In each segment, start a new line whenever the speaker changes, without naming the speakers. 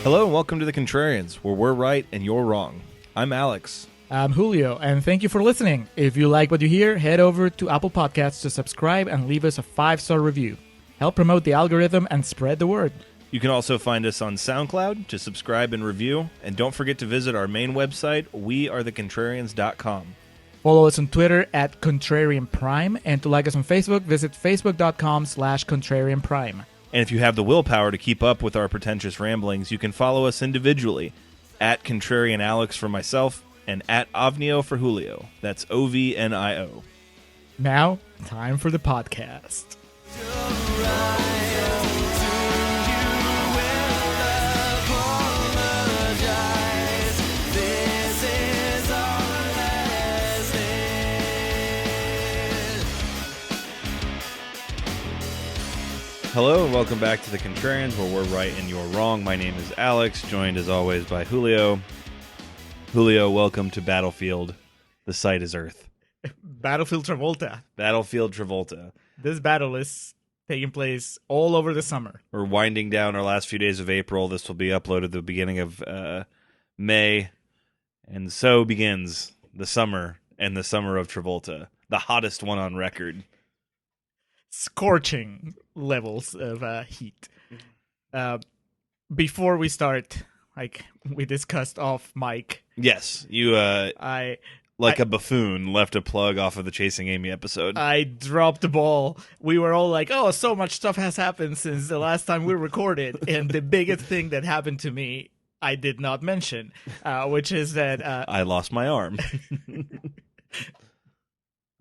Hello and welcome to the Contrarians, where we're right and you're wrong. I'm Alex.
I'm Julio, and thank you for listening. If you like what you hear, head over to Apple Podcasts to subscribe and leave us a 5-star review. Help promote the algorithm and spread the word.
You can also find us on SoundCloud to subscribe and review, and don't forget to visit our main website, wearethecontrarians.com.
Follow us on Twitter at Contrarian Prime, and to like us on Facebook, visit facebook.com/Contrarian Prime.
And if you have the willpower to keep up with our pretentious ramblings, you can follow us individually at Contrarian Alex for myself and at Ovnio for Julio. That's OVNIO.
Now, time for the podcast.
Hello and welcome back to the Contrarians, where we're right and you're wrong. My name is Alex, joined as always by Julio. Julio, welcome to Battlefield. The site is Earth.
Battlefield Travolta.
Battlefield Travolta.
This battle is taking place all over the summer.
We're winding down our last few days of April. This will be uploaded at the beginning of May. And so begins the summer and the summer of Travolta. The hottest one on record.
Scorching levels of heat. Before we start, like we discussed off mic.
Yes, you a buffoon left a plug off of the Chasing Amy episode.
I dropped the ball. We were all like, "Oh, so much stuff has happened since the last time we recorded," and the biggest thing that happened to me, I did not mention, which is that
I lost my arm.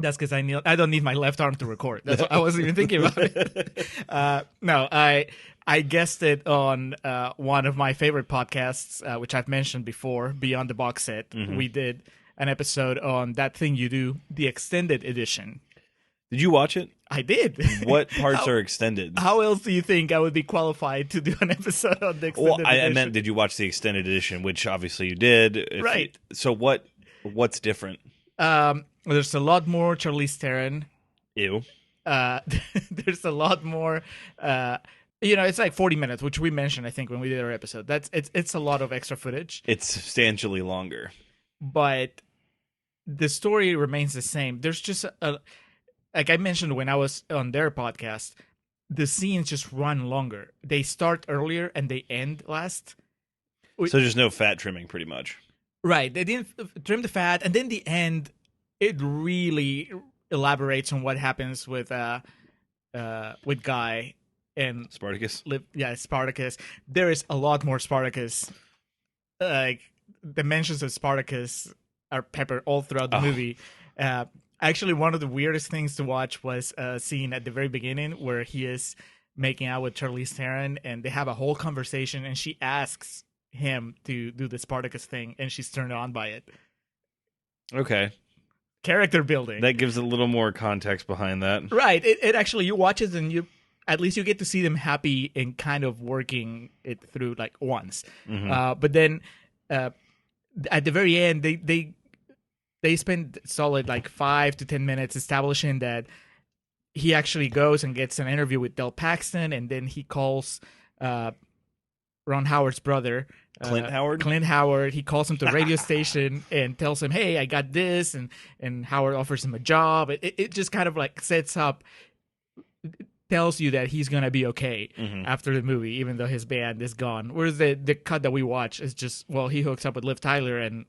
That's because I don't need my left arm to record. That's what I wasn't even thinking about it. No, I guessed it on one of my favorite podcasts, which I've mentioned before, Beyond the Box Set. Mm-hmm. We did an episode on That Thing You Do, the extended edition.
Did you watch it?
I did.
What parts are extended?
How else do you think I would be qualified to do an episode on the extended edition?
I meant, did you watch the extended edition, which obviously you did.
Right.
So what's different?
There's a lot more Charlize Theron.
Ew.
There's a lot more. It's like 40 minutes, which we mentioned, I think, when we did our episode. It's a lot of extra footage.
It's substantially longer,
but the story remains the same. There's just like I mentioned when I was on their podcast, the scenes just run longer. They start earlier and they end last.
So there's no fat trimming, pretty much.
Right. They didn't trim the fat, and then the end, it really elaborates on what happens with Guy and
Spartacus.
Spartacus. There is a lot more Spartacus. Like the mentions of Spartacus are peppered all throughout the movie. Actually, one of the weirdest things to watch was a scene at the very beginning where he is making out with Charlize Theron, and they have a whole conversation, and she asks him to do the Spartacus thing, and she's turned on by it.
Okay.
Character building.
That gives a little more context behind that.
Right. It actually, you watch it and you get to see them happy and kind of working it through like once. Mm-hmm. But then at the very end, they spend solid like 5 to 10 minutes establishing that he actually goes and gets an interview with Del Paxton, and then he calls Ron Howard's brother,
Clint Howard.
He calls him to a radio station and tells him, "Hey, I got this," and Howard offers him a job. It just kind of like sets up, tells you that he's gonna be okay after the movie, even though his band is gone. Whereas the cut that we watch is just, well, he hooks up with Liv Tyler, and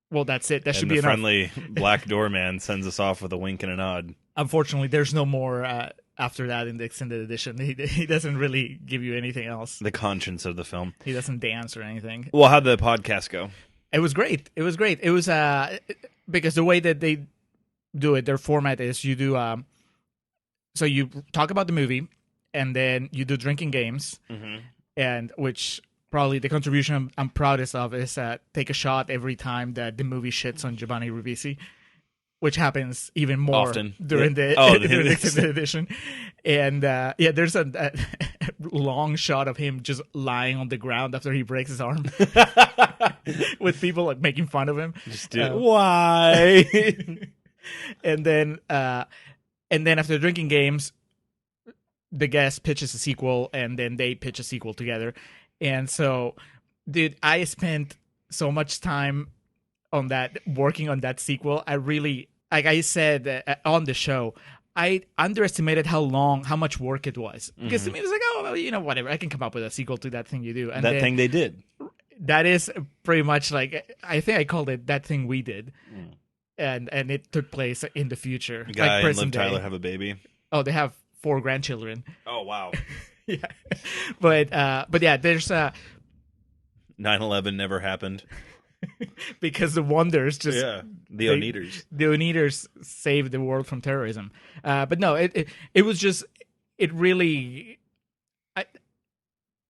well, that's it. That should be enough.
Friendly black doorman sends us off with a wink and a nod.
Unfortunately, there's no more after that in the extended edition. He doesn't really give you anything else.
The conscience of the film.
He doesn't dance or anything.
Well, how'd the podcast go?
It was great. It was because the way that they do it, their format is you do so you talk about the movie, and then you do drinking games, and which probably the contribution I'm proudest of is take a shot every time that the movie shits on Giovanni Ribisi, which happens even more
often
during the extended edition. And there's a long shot of him just lying on the ground after he breaks his arm, with people like making fun of him.
Why?
And then after drinking games, the guest pitches a sequel, and then they pitch a sequel together. And so, dude, I spent so much time on that, working on that sequel. I really, like I said on the show, I underestimated how much work it was. Because to me, it was like, oh, well, you know, whatever. I can come up with a sequel to That Thing You Do. And
that thing they did.
That is pretty much like, I think I called it That Thing We Did. And it took place in the future.
Guy
like
and Liv Tyler have a baby.
Oh, they have 4 grandchildren.
Oh, wow.
Yeah. But yeah, there's
9/11 never happened.
because the Wonders just
the Oneaters.
The Oneaters saved the world from terrorism. But no, it was just, it really,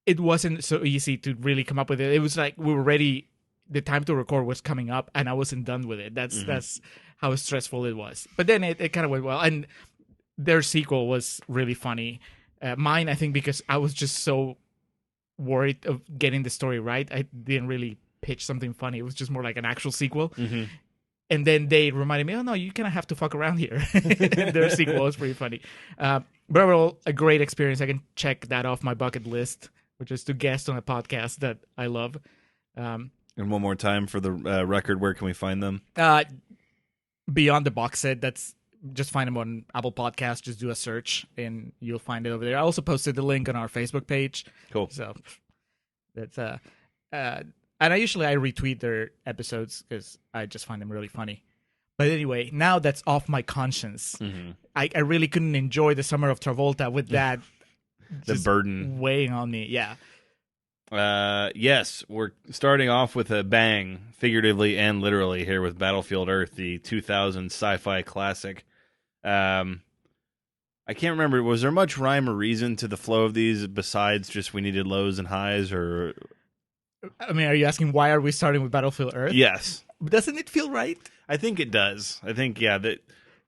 it wasn't so easy to really come up with it. It was like we were ready, the time to record was coming up, and I wasn't done with it. That's how stressful it was. But then it kind of went well, and their sequel was really funny. Mine, I think, because I was just so worried of getting the story right, I didn't really pitch something funny. It was just more like an actual sequel. And then they reminded me, oh no, you kind of have to fuck around here. Their sequel was pretty funny. But overall, a great experience. I can check that off my bucket list, which is to guest on a podcast that I love.
And one more time for the record, where can we find them?
Beyond the Box Set. That's, just find them on Apple Podcasts. Just do a search and you'll find it over there. I also posted the link on our Facebook page.
Cool.
So that's and I retweet their episodes because I just find them really funny. But anyway, now that's off my conscience. I really couldn't enjoy the Summer of Travolta with that
the burden
weighing on me. Yeah.
Yes, we're starting off with a bang, figuratively and literally, here with Battlefield Earth, the 2000 sci-fi classic. I can't remember, was there much rhyme or reason to the flow of these besides just we needed lows and highs? Or
I mean, are you asking why are we starting with Battlefield Earth?
Yes.
Doesn't it feel right?
I think it does. I think, that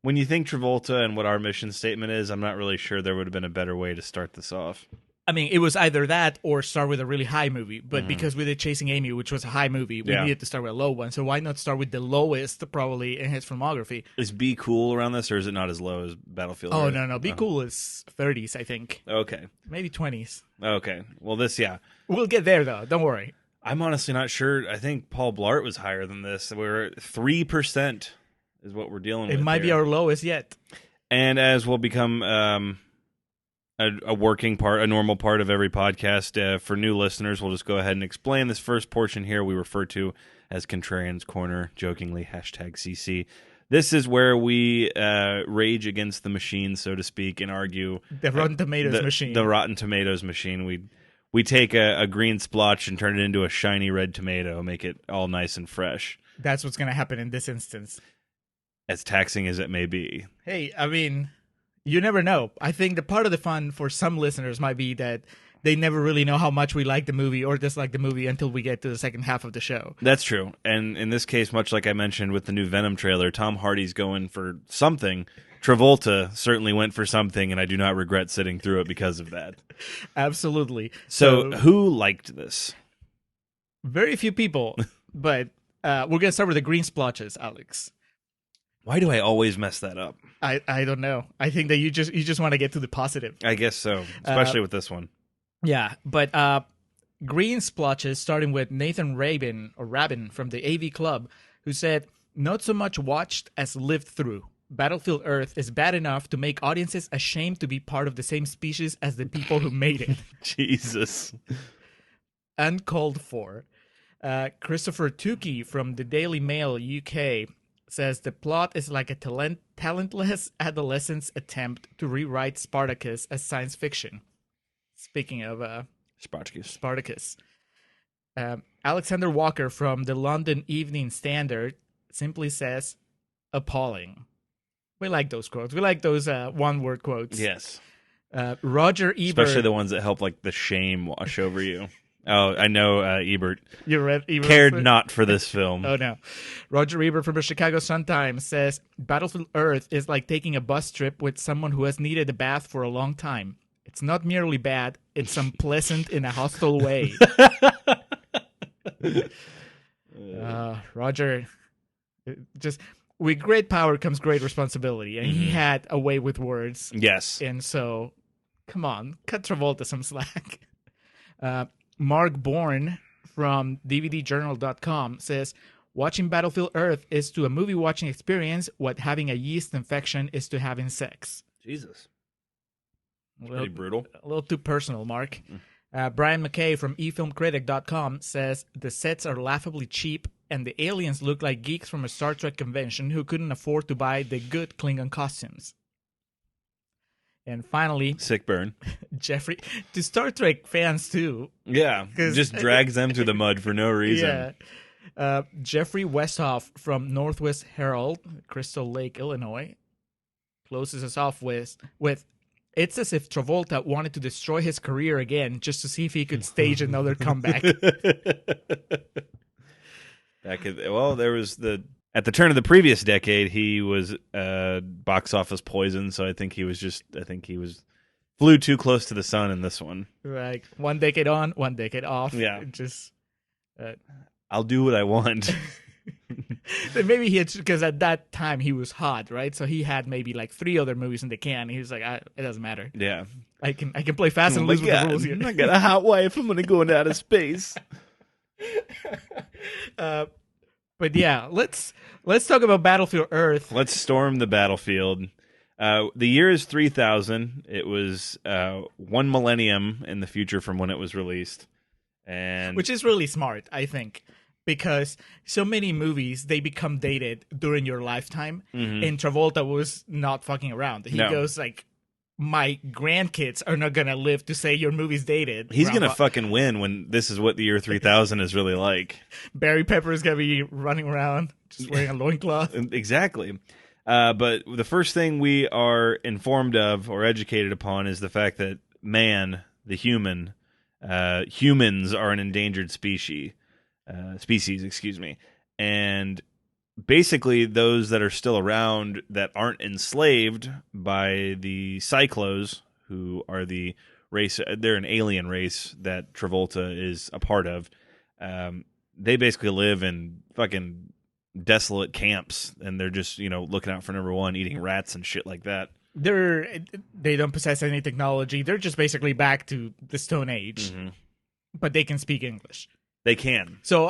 when you think Travolta and what our mission statement is, I'm not really sure there would have been a better way to start this off.
I mean, it was either that or start with a really high movie. But because we did Chasing Amy, which was a high movie, we needed to start with a low one. So why not start with the lowest, probably, in his filmography?
Is Be Cool around this, or is it not as low as Battlefield?
Oh, no. Be Cool is 30s, I think.
Okay.
Maybe 20s.
Okay. Well, this,
We'll get there, though. Don't worry.
I'm honestly not sure. I think Paul Blart was higher than this. We're 3% is what we're dealing with.
It might be our lowest yet.
And as will become a working part, a normal part of every podcast, for new listeners, we'll just go ahead and explain this first portion here we refer to as Contrarians Corner, jokingly, #CC. This is where we rage against the machine, so to speak, and argue.
The Rotten Tomatoes machine.
The Rotten Tomatoes machine. We take a green splotch and turn it into a shiny red tomato, make it all nice and fresh.
That's what's going to happen in this instance.
As taxing as it may be.
Hey, I mean, you never know. I think the part of the fun for some listeners might be that they never really know how much we like the movie or dislike the movie until we get to the second half of the show.
That's true. And in this case, much like I mentioned with the new Venom trailer, Tom Hardy's going for something. Travolta certainly went for something, and I do not regret sitting through it because of that.
Absolutely.
So who liked this?
Very few people, but we're going to start with the green splotches, Alex.
Why do I always mess that up?
I don't know. I think that you just want to get to the positive.
I guess so, especially with this one.
Yeah, but green splotches, starting with Nathan Rabin from the AV Club, who said, not so much watched as lived through. Battlefield Earth is bad enough to make audiences ashamed to be part of the same species as the people who made it.
Jesus.
Uncalled for. Christopher Tukey from the Daily Mail UK says the plot is like a talentless adolescent's attempt to rewrite Spartacus as science fiction. Speaking of Spartacus. Alexander Walker from the London Evening Standard simply says, appalling. We like those quotes. We like those one-word quotes.
Yes.
Roger Ebert.
Especially the ones that help like the shame wash over you. Oh, I know Ebert.
You read Ebert?
Cared not for this film.
Oh, no. Roger Ebert from the Chicago Sun-Times says, Battlefield Earth is like taking a bus trip with someone who has needed a bath for a long time. It's not merely bad, it's unpleasant in a hostile way. Roger, just with great power comes great responsibility, and he had a way with words.
Yes.
And so, come on, cut Travolta some slack. Mark Bourne from DVDjournal.com says, watching Battlefield Earth is to a movie watching experience what having a yeast infection is to having sex.
Jesus. Pretty brutal.
A little too personal, Mark. Brian McKay from eFilmCritic.com says, the sets are laughably cheap and the aliens look like geeks from a Star Trek convention who couldn't afford to buy the good Klingon costumes. And finally,
Sick burn.
Jeffrey, to Star Trek fans too.
Yeah, just drags them through the mud for no reason.
Yeah. Jeffrey Westhoff from Northwest Herald, Crystal Lake, Illinois, closes us off with it's as if Travolta wanted to destroy his career again just to see if he could stage another comeback.
There was at the turn of the previous decade, he was box office poison, so I think he flew too close to the sun in this one.
Like 1 decade on, 1 decade off.
Yeah.
Just
I'll do what I want.
Maybe he had, because at that time he was hot, right? So he had maybe like 3 other movies in the can. He was like, it doesn't matter.
Yeah.
I can play fast and loose with the rules here.
I got a hot wife. I'm going to go into outer space.
But yeah, let's talk about Battlefield Earth.
Let's storm the battlefield. The year is 3000. It was 1 millennium in the future from when it was released, and
which is really smart, I think, because so many movies they become dated during your lifetime, and Travolta was not fucking around. He goes like, my grandkids are not gonna live to say your movie's dated.
He's gonna fucking win when this is what the year 3000 is really like.
Barry Pepper is gonna be running around just wearing a loincloth.
Exactly. But the first thing we are informed of or educated upon is the fact that man, the human, humans are an endangered species, and basically those that are still around that aren't enslaved by the Cyclos, who are the race, they're an alien race that Travolta is a part of. They basically live in fucking desolate camps, and they're just, looking out for number one, eating rats and shit like that.
They don't possess any technology. They're just basically back to the Stone Age, but they can speak English.
They can.
So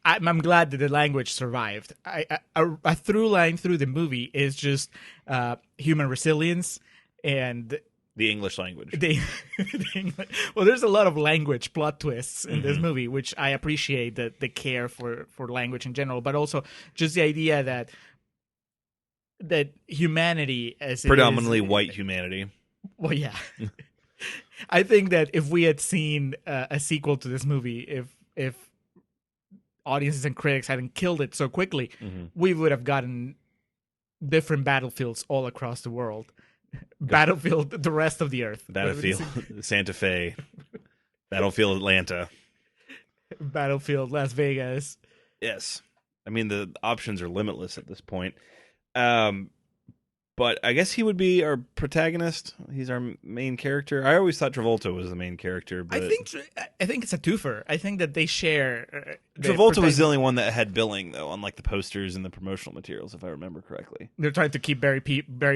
I'm glad that the language survived. A through line through the movie is just human resilience and
the English language.
Well, there's a lot of language plot twists in this movie, which I appreciate, the care for language in general, but also just the idea that humanity, as
predominantly white humanity.
Well, yeah. I think that if we had seen a sequel to this movie, if audiences and critics hadn't killed it so quickly, we would have gotten different battlefields all across the world. Battlefield, the rest of the earth.
Battlefield Santa Fe. Battlefield Atlanta.
Battlefield Las Vegas.
Yes. I mean, the options are limitless at this point. But I guess he would be our protagonist. He's our main character. I always thought Travolta was the main character. But
I think it's a twofer. I think that they share.
Travolta was the only one that had billing, though, on like the posters and the promotional materials, if I remember correctly.
They're trying to keep Barry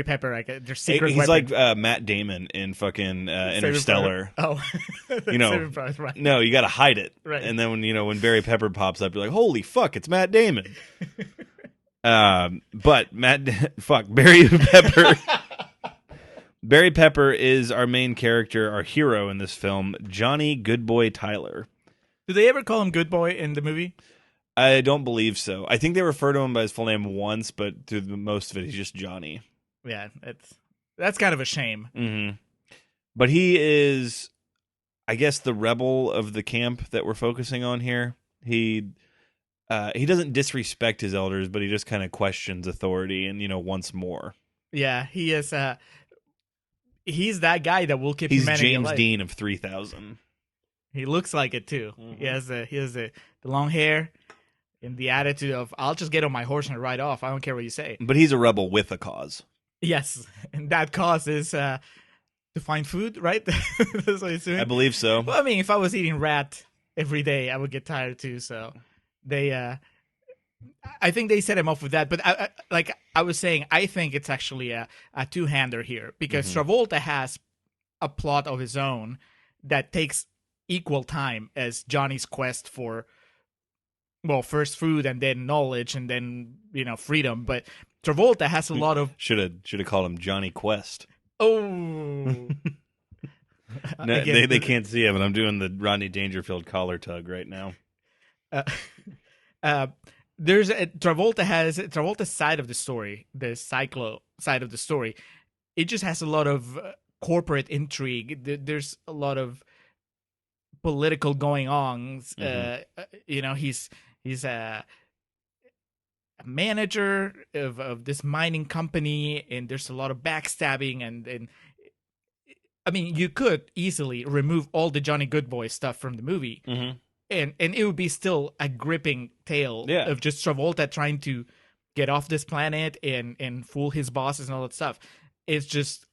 Pepper like their secret
He's
weapon.
like Matt Damon in fucking Interstellar.
Oh,
right. No, you got to hide it.
Right.
And then when Barry Pepper pops up, you're like, holy fuck, it's Matt Damon. But Barry Pepper. Barry Pepper is our main character, our hero in this film, Johnny Goodboy Tyler.
Do they ever call him Good Boy in the movie?
I don't believe so. I think they refer to him by his full name once, but through the most of it, he's just Johnny.
Yeah, that's kind of a shame.
Mm-hmm. But he is, I guess, the rebel of the camp that we're focusing on here. He doesn't disrespect his elders, but he just kind of questions authority and, wants more. Yeah,
he is. He's that guy that will keep humanity alive.
He's James Dean of 3000.
He looks like it too. He has the long hair and the attitude of, I'll just get on my horse and ride off. I don't care what you say.
But he's a rebel with a cause.
Yes, and that cause is to find food, right? That's what he's doing.
I believe so.
Well, I mean, if I was eating rat every day, I would get tired too. So I think they set him off with that. But I was saying, I think it's actually a two-hander here because Travolta has a plot of his own that takes equal time as Johnny's quest for, well, first food and then knowledge and then, freedom. But Travolta has a lot of...
Should have called him Johnny Quest.
Oh...
No,
Again,
they can't see it, but I'm doing the Rodney Dangerfield collar tug right now.
There's Travolta's side of the story, the Cyclo side of the story. It just has a lot of corporate intrigue. There's a lot of political going on. He's a manager of this mining company, and there's a lot of backstabbing and I mean, you could easily remove all the Johnny Goodboy stuff from the movie, and it would be still a gripping tale of just Travolta trying to get off this planet and fool his bosses and all that stuff. It's just,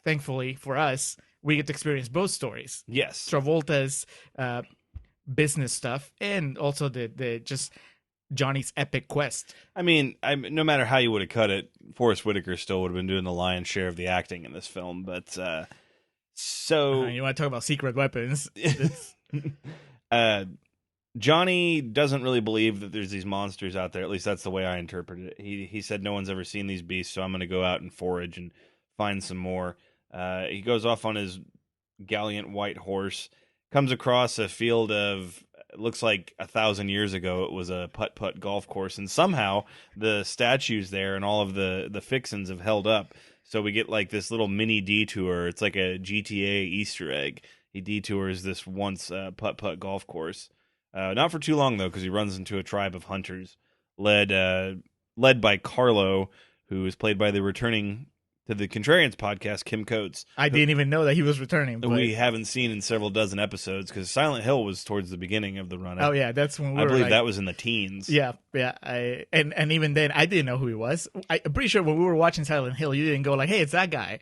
thankfully for us, we get to experience both stories.
Yes,
Travolta's business stuff and also the just Johnny's epic quest.
I mean, no matter how you would have cut it, Forrest Whitaker still would have been doing the lion's share of the acting in this film. But
you want to talk about secret weapons?
Johnny doesn't really believe that there's these monsters out there. At least that's the way I interpret it. He said no one's ever seen these beasts, so I'm going to go out and forage and find some more. He goes off on his gallant white horse, comes across a field of... It looks like 1,000 years ago it was a putt-putt golf course, and somehow the statues there and all of the fixins have held up. So we get like this little mini detour. It's like a GTA Easter egg. He detours this once putt-putt golf course. Not for too long, though, because he runs into a tribe of hunters led by Carlo, who is played by the returning to the Contrarians podcast, Kim Coates.
I didn't even know that he was returning. But...
We haven't seen in several dozen episodes because Silent Hill was towards the beginning of the run.
Oh yeah, that's when
I believe that was in the teens.
Yeah. And even then, I didn't know who he was. I'm pretty sure when we were watching Silent Hill, you didn't go like, "Hey, it's that guy."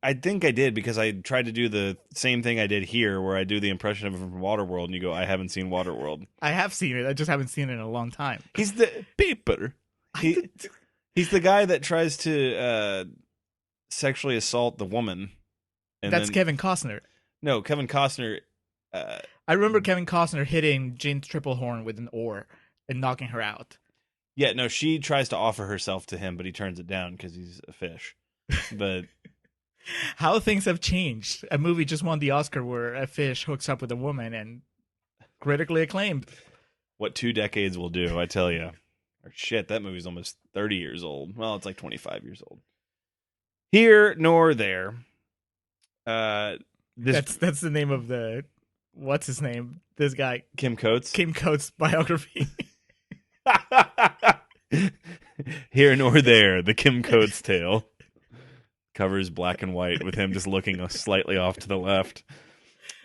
I think I did because I tried to do the same thing I did here, where I do the impression of him from Waterworld, and you go, "I haven't seen Waterworld."
I have seen it. I just haven't seen it in a long time.
He's the paper. He's the guy that tries to sexually assault the woman.
That's Kevin Costner.
No, Kevin Costner.
I remember Kevin Costner hitting Jane Triplehorn with an oar and knocking her out.
Yeah, no, she tries to offer herself to him, but he turns it down because he's a fish. But
how things have changed. A movie just won the Oscar where a fish hooks up with a woman and critically acclaimed.
What 2 decades will do, I tell you. Or shit, that movie's almost 30 years old. Well, it's like 25 years old. Here nor there.
That's the name of the... What's his name? This guy.
Kim Coates?
Kim Coates' biography.
Here nor there, the Kim Coates tale. Covers black and white with him just looking slightly off to the left.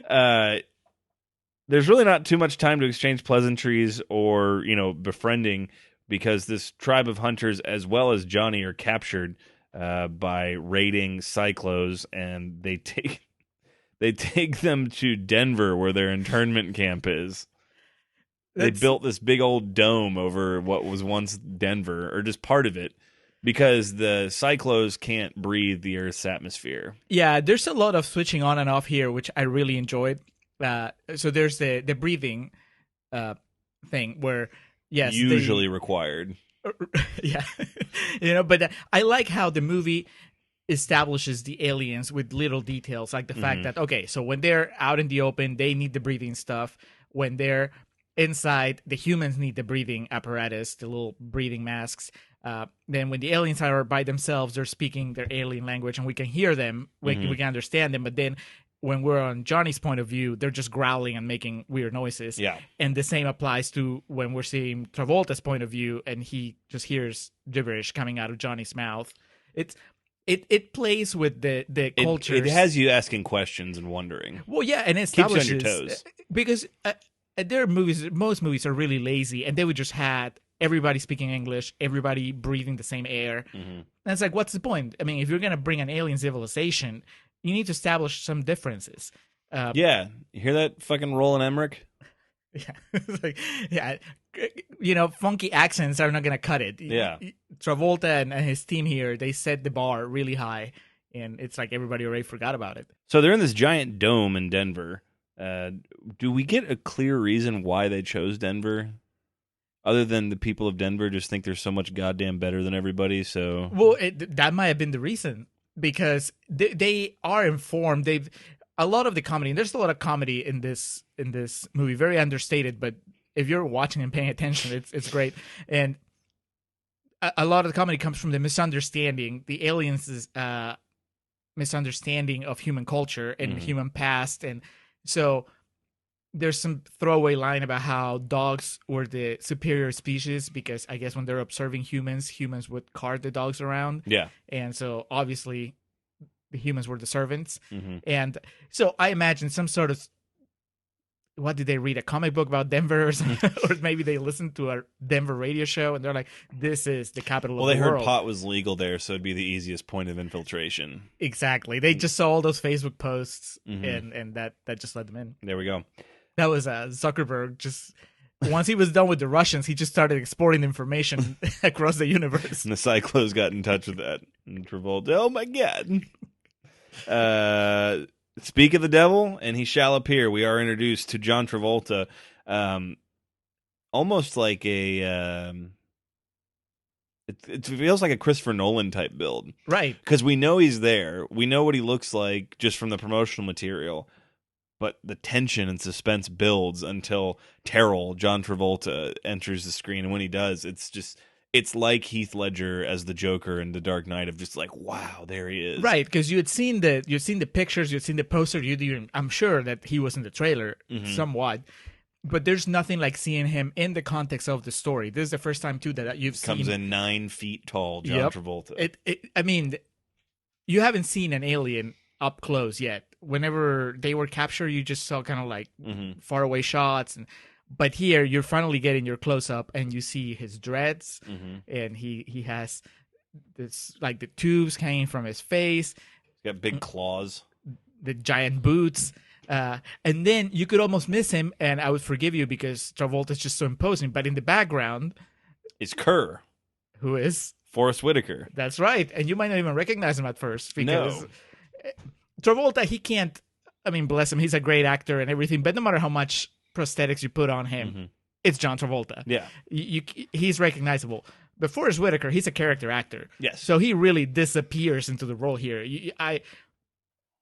There's really not too much time to exchange pleasantries or, befriending, because this tribe of hunters, as well as Johnny, are captured by raiding cyclos, and they take them to Denver, where their internment camp is. They built this big old dome over what was once Denver, or just part of it, because the cyclos can't breathe the Earth's atmosphere.
Yeah, there's a lot of switching on and off here, which I really enjoyed. So there's the breathing thing where, yes,
usually required.
Yeah, but I like how the movie establishes the aliens with little details, like the fact that, okay, so when they're out in the open, they need the breathing stuff. When they're inside, the humans need the breathing apparatus, the little breathing masks. Then when the aliens are by themselves, they're speaking their alien language and we can hear them, we can understand them. But then when we're on Johnny's point of view, they're just growling and making weird noises.
Yeah.
And the same applies to when we're seeing Travolta's point of view and he just hears gibberish coming out of Johnny's mouth. It plays with the culture.
It has you asking questions and wondering.
Well, yeah, and it establishes...
Keeps you on your toes.
Because their movies, most movies are really lazy, and they would just had everybody speaking English, everybody breathing the same air. And it's like, what's the point? I mean, if you're going to bring an alien civilization, you need to establish some differences.
Yeah. You hear that fucking Roland Emmerich?
Yeah. It's like, yeah. Funky accents are not going to cut it.
Yeah.
Travolta and his team here, they set the bar really high. and it's like everybody already forgot about it.
So they're in this giant dome in Denver. Do we get a clear reason why they chose Denver? Other than the people of Denver just think they're so much goddamn better than everybody, so...
Well, that might have been the reason, because they are informed. A lot of the comedy, and there's a lot of comedy in this movie, very understated, but if you're watching and paying attention, it's great. And a lot of the comedy comes from the misunderstanding, the aliens' misunderstanding of human culture and human past. And so there's some throwaway line about how dogs were the superior species, because I guess when they're observing humans would cart the dogs around.
Yeah.
And so obviously the humans were the servants.
Mm-hmm.
And so I imagine some sort of, what did they read? A comic book about Denver or something? Or maybe they listened to a Denver radio show and they're like, this is the capital of the world.
Well, they heard pot was legal there, so it'd be the easiest point of infiltration.
Exactly. They just saw all those Facebook posts and that just led them in.
There we go.
That was Zuckerberg. Just once he was done with the Russians, he just started exporting information across the universe.
And the Cyclos got in touch with that. And Travolta, oh my God. Speak of the devil, and he shall appear. We are introduced to John Travolta, almost like a... It feels like a Christopher Nolan type build.
Right.
Because we know he's there. We know what he looks like just from the promotional material. But the tension and suspense builds until Terrell, John Travolta, enters the screen. And when he does, it's like Heath Ledger as the Joker in The Dark Knight, of just like, wow, there he is.
Right, because you'd seen the pictures, you'd seen the poster, I'm sure that he was in the trailer somewhat. But there's nothing like seeing him in the context of the story. This is the first time too that you've seen.
Comes in 9 feet tall, John Travolta.
I mean, you haven't seen an alien up close yet. Whenever they were captured, you just saw kind of like far away shots, but here you're finally getting your close up and you see his dreads, and he has this like the tubes hanging from his face.
He's got big claws,
the giant boots, and then you could almost miss him, and I would forgive you because Travolta's just so imposing. But in the background
is Kerr,
who is
Forrest Whitaker.
That's right, and you might not even recognize him at first because.
No.
Travolta, he can't, I mean, bless him, he's a great actor and everything, but no matter how much prosthetics you put on him, it's John Travolta.
Yeah.
He's recognizable. But Forrest Whitaker, he's a character actor.
Yes.
So he really disappears into the role here. I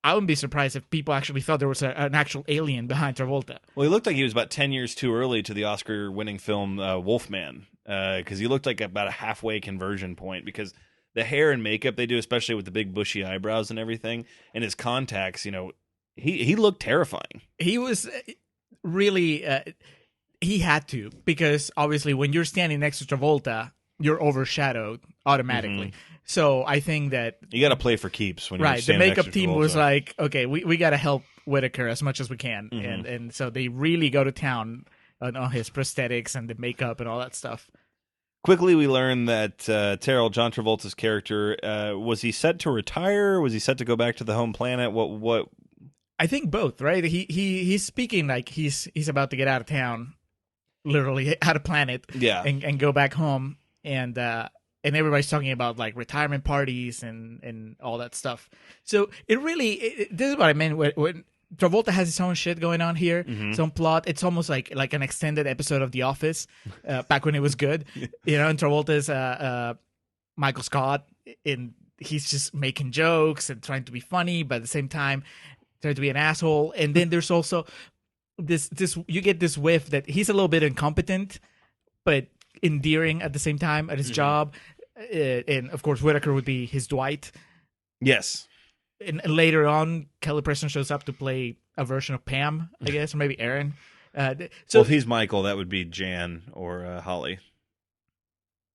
wouldn't be surprised if people actually thought there was an actual alien behind Travolta.
Well, he looked like he was about 10 years too early to the Oscar-winning film Wolfman, because he looked like about a halfway conversion point, because the hair and makeup they do, especially with the big bushy eyebrows and everything, and his contacts, he looked terrifying.
He was really, he had to, because obviously when you're standing next to Travolta, you're overshadowed automatically. So I think that...
You got to play for keeps when you're
the
standing
makeup
next to
team
Travolta.
was like, okay, we got to help Whitaker as much as we can. And so they really go to town on his prosthetics and the makeup and all that stuff.
Quickly, we learn that Terrell, John Travolta's character, was he set to retire? Was he set to go back to the home planet? What?
I think both, right? He's speaking like he's about to get out of town, literally out of planet, and go back home, and everybody's talking about like retirement parties and all that stuff. So it really, this is what I meant when Travolta has his own shit going on here, his own plot. It's almost like an extended episode of The Office, back when it was good. And Travolta's Michael Scott, and he's just making jokes and trying to be funny, but at the same time trying to be an asshole. And then there's also this you get this whiff that he's a little bit incompetent, but endearing at the same time at his job. And of course, Whitaker would be his Dwight.
Yes.
And later on, Kelly Preston shows up to play a version of Pam, I guess, or maybe Aaron.
So if he's Michael, that would be Jan or Holly.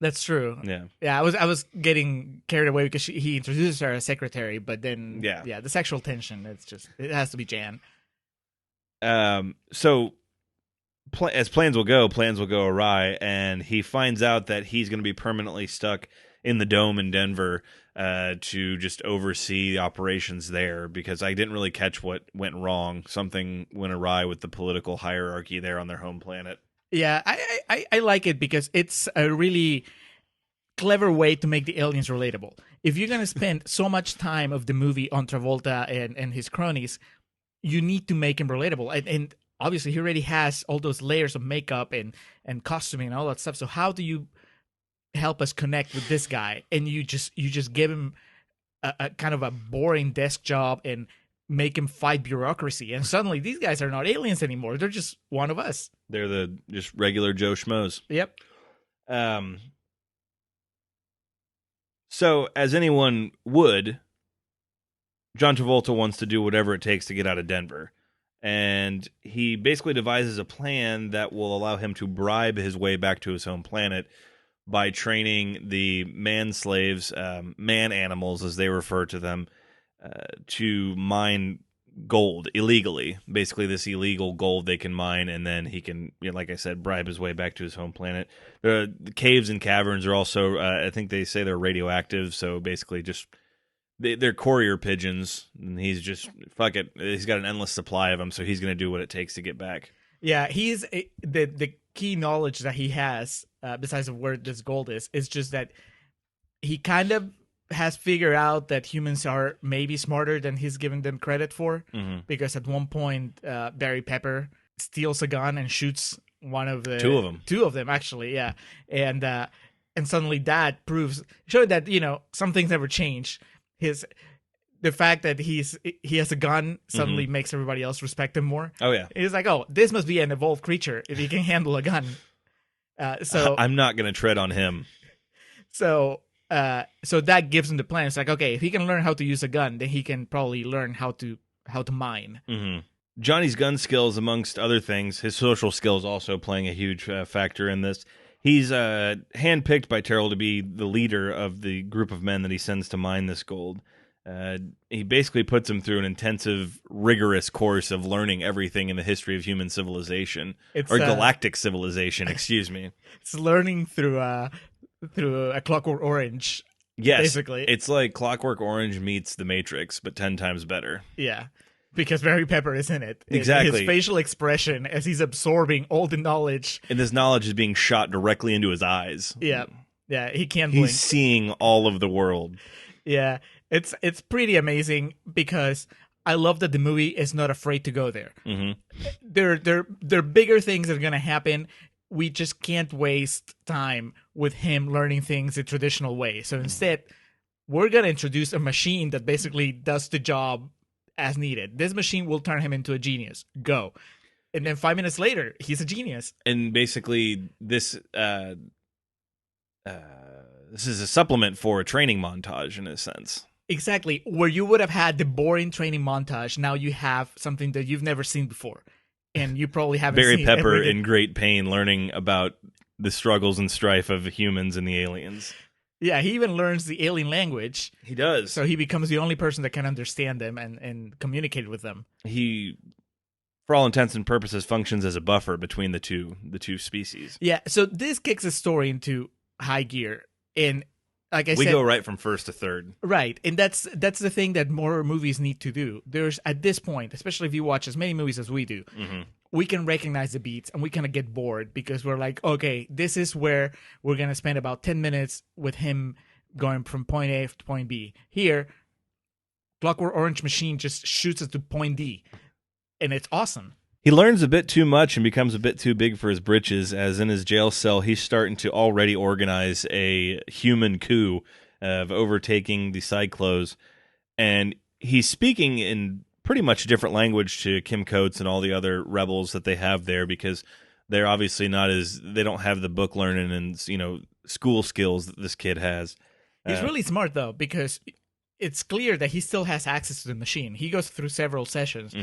That's true.
Yeah.
I was getting carried away because he introduces her as secretary, but then the sexual tension. It has to be Jan.
So as plans will go awry, and he finds out that he's going to be permanently stuck in the dome in Denver to just oversee the operations there, because I didn't really catch what went wrong. Something went awry with the political hierarchy there on their home planet.
Yeah, I like it because it's a really clever way to make the aliens relatable. If you're going to spend so much time of the movie on Travolta and his cronies, you need to make him relatable. And obviously, he already has all those layers of makeup and costuming and all that stuff. So how do you help us connect with this guy? And you just give him a kind of a boring desk job and make him fight bureaucracy. And suddenly, these guys are not aliens anymore. They're just one of us.
They're the just regular Joe Schmoes.
Yep.
So, as anyone would, John Travolta wants to do whatever it takes to get out of Denver. And he basically devises a plan that will allow him to bribe his way back to his home planet by training the man-slaves, man-animals as they refer to them, to mine gold illegally. Basically, this illegal gold they can mine, and then he can, like I said, bribe his way back to his home planet. The caves and caverns are also, I think they say they're radioactive, so basically just they're courier pigeons, and he's just, fuck it, he's got an endless supply of them, so he's going to do what it takes to get back.
Yeah, the key knowledge that he has, besides of where this gold is just that he kind of has figured out that humans are maybe smarter than he's giving them credit for, because at one point Barry Pepper steals a gun and shoots two of them actually, yeah, and suddenly that showed that some things never change. The fact that he has a gun suddenly makes everybody else respect him more.
Oh yeah,
it's like, oh, this must be an evolved creature if he can handle a gun. So
I'm not gonna tread on him.
So that gives him the plan. It's like, okay, if he can learn how to use a gun, then he can probably learn how to mine.
Johnny's gun skills, amongst other things, his social skills also playing a huge factor in this. He's handpicked by Terrell to be the leader of the group of men that he sends to mine this gold. He basically puts him through an intensive, rigorous course of learning everything in the history of human civilization, or galactic civilization, excuse me.
It's learning through a Clockwork Orange.
Yes,
basically.
It's like Clockwork Orange meets The Matrix, but 10 times better.
Yeah, because Barry Pepper is in it.
Exactly.
His facial expression as he's absorbing all the knowledge.
And this knowledge is being shot directly into his eyes.
Yeah, he can't blink.
He's seeing all of the world.
Yeah, it's pretty amazing because I love that the movie is not afraid to go there. There are bigger things that are going to happen. We just can't waste time with him learning things the traditional way. So instead, we're going to introduce a machine that basically does the job as needed. This machine will turn him into a genius. Go. And then 5 minutes later, he's a genius.
And basically, this is a supplement for a training montage in a sense.
Exactly. Where you would have had the boring training montage, now you have something that you've never seen before. And you probably haven't
Barry
seen
Pepper in great pain learning about the struggles and strife of humans and the aliens.
Yeah, he even learns the alien language.
He does.
So he becomes the only person that can understand them and communicate with them.
He, for all intents and purposes, functions as a buffer between the two species.
Yeah, so this kicks the story into high gear. And like I said,
we go right from first to third.
Right, and that's the thing that more movies need to do. There's, at this point, especially if you watch as many movies as we do, we can recognize the beats and we kind of get bored because we're like, okay, this is where we're going to spend about 10 minutes with him going from point A to point B. Here, Clockwork Orange machine just shoots us to point D, and it's awesome.
He learns a bit too much and becomes a bit too big for his britches, as in his jail cell, he's starting to already organize a human coup of overtaking the Cyclos. And he's speaking in pretty much a different language to Kim Coates and all the other rebels that they have there, because they're obviously they don't have the book learning and, school skills that this kid has.
He's really smart, though, because it's clear that he still has access to the machine. He goes through several sessions.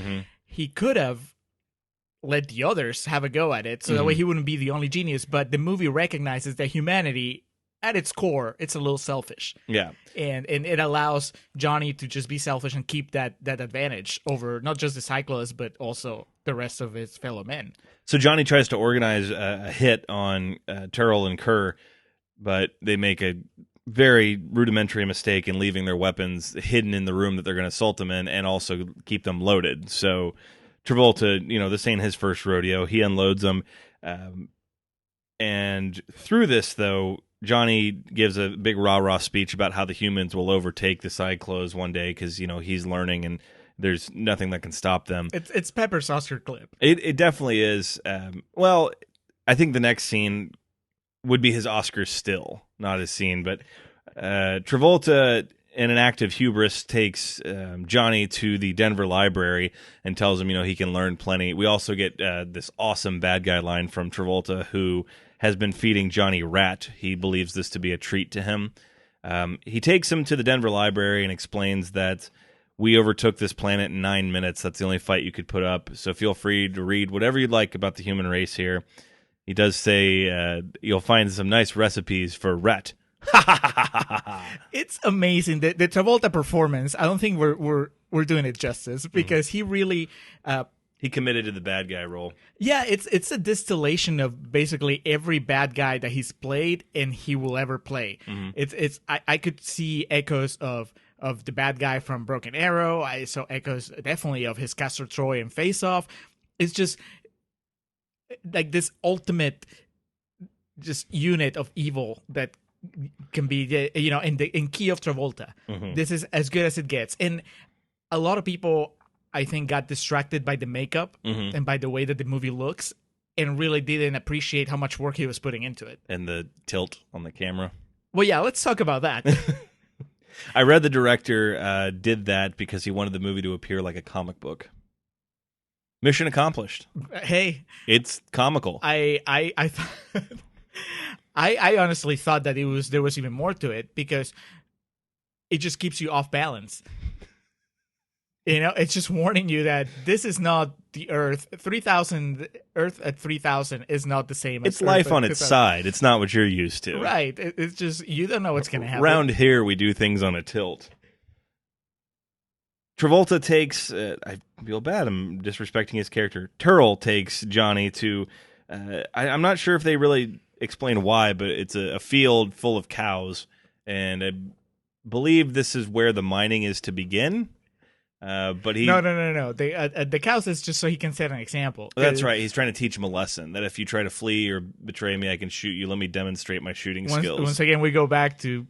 He could have let the others have a go at it, so that way he wouldn't be the only genius. But the movie recognizes that humanity, at its core, it's a little selfish.
Yeah.
And it allows Johnny to just be selfish and keep that advantage over not just the Cyclos, but also the rest of his fellow men.
So Johnny tries to organize a hit on Terrell and Kerr, but they make a very rudimentary mistake in leaving their weapons hidden in the room that they're going to assault them in, and also keep them loaded. So Travolta, this ain't his first rodeo. He unloads them. And through this, though, Johnny gives a big rah-rah speech about how the humans will overtake the Cyclos one day because, he's learning and there's nothing that can stop them.
It's Pepper's Oscar clip.
It definitely is. Well, I think the next scene would be his Oscar still, not his scene. But Travolta, in an act of hubris, takes Johnny to the Denver library and tells him, he can learn plenty. We also get this awesome bad guy line from Travolta, who has been feeding Johnny rat. He believes this to be a treat to him. He takes him to the Denver library and explains that we overtook this planet in 9 minutes. That's the only fight you could put up. So feel free to read whatever you'd like about the human race here. He does say you'll find some nice recipes for rat.
It's amazing. The Travolta performance, I don't think we're doing it justice because he really
he committed to the bad guy role.
Yeah, it's a distillation of basically every bad guy that he's played and he will ever play. I could see echoes of the bad guy from Broken Arrow. I saw echoes definitely of his Castor Troy and Face Off. It's just like this ultimate just unit of evil that can be in key of Travolta. This is as good as it gets. And a lot of people, I think, got distracted by the makeup and by the way that the movie looks and really didn't appreciate how much work he was putting into it.
And the tilt on the camera.
Well, yeah, let's talk about that.
I read the director did that because he wanted the movie to appear like a comic book. Mission accomplished.
Hey,
it's comical.
I honestly thought that there was even more to it because it just keeps you off balance. It's just warning you that this is not the Earth. Earth at 3,000 is not the same as
it's life on its side. It's not what you're used to.
Right. It's just, you don't know what's going to happen.
Around here, we do things on a tilt. Travolta takes, I feel bad, I'm disrespecting his character. Turl takes Johnny to, I'm not sure if they really explain why, but it's a field full of cows, and I believe this is where the mining is to begin. But he
no. The cows is just so he can set an example.
That's right. He's trying to teach him a lesson that if you try to flee or betray me, I can shoot you. Let me demonstrate my shooting skills.
Once again, we go back to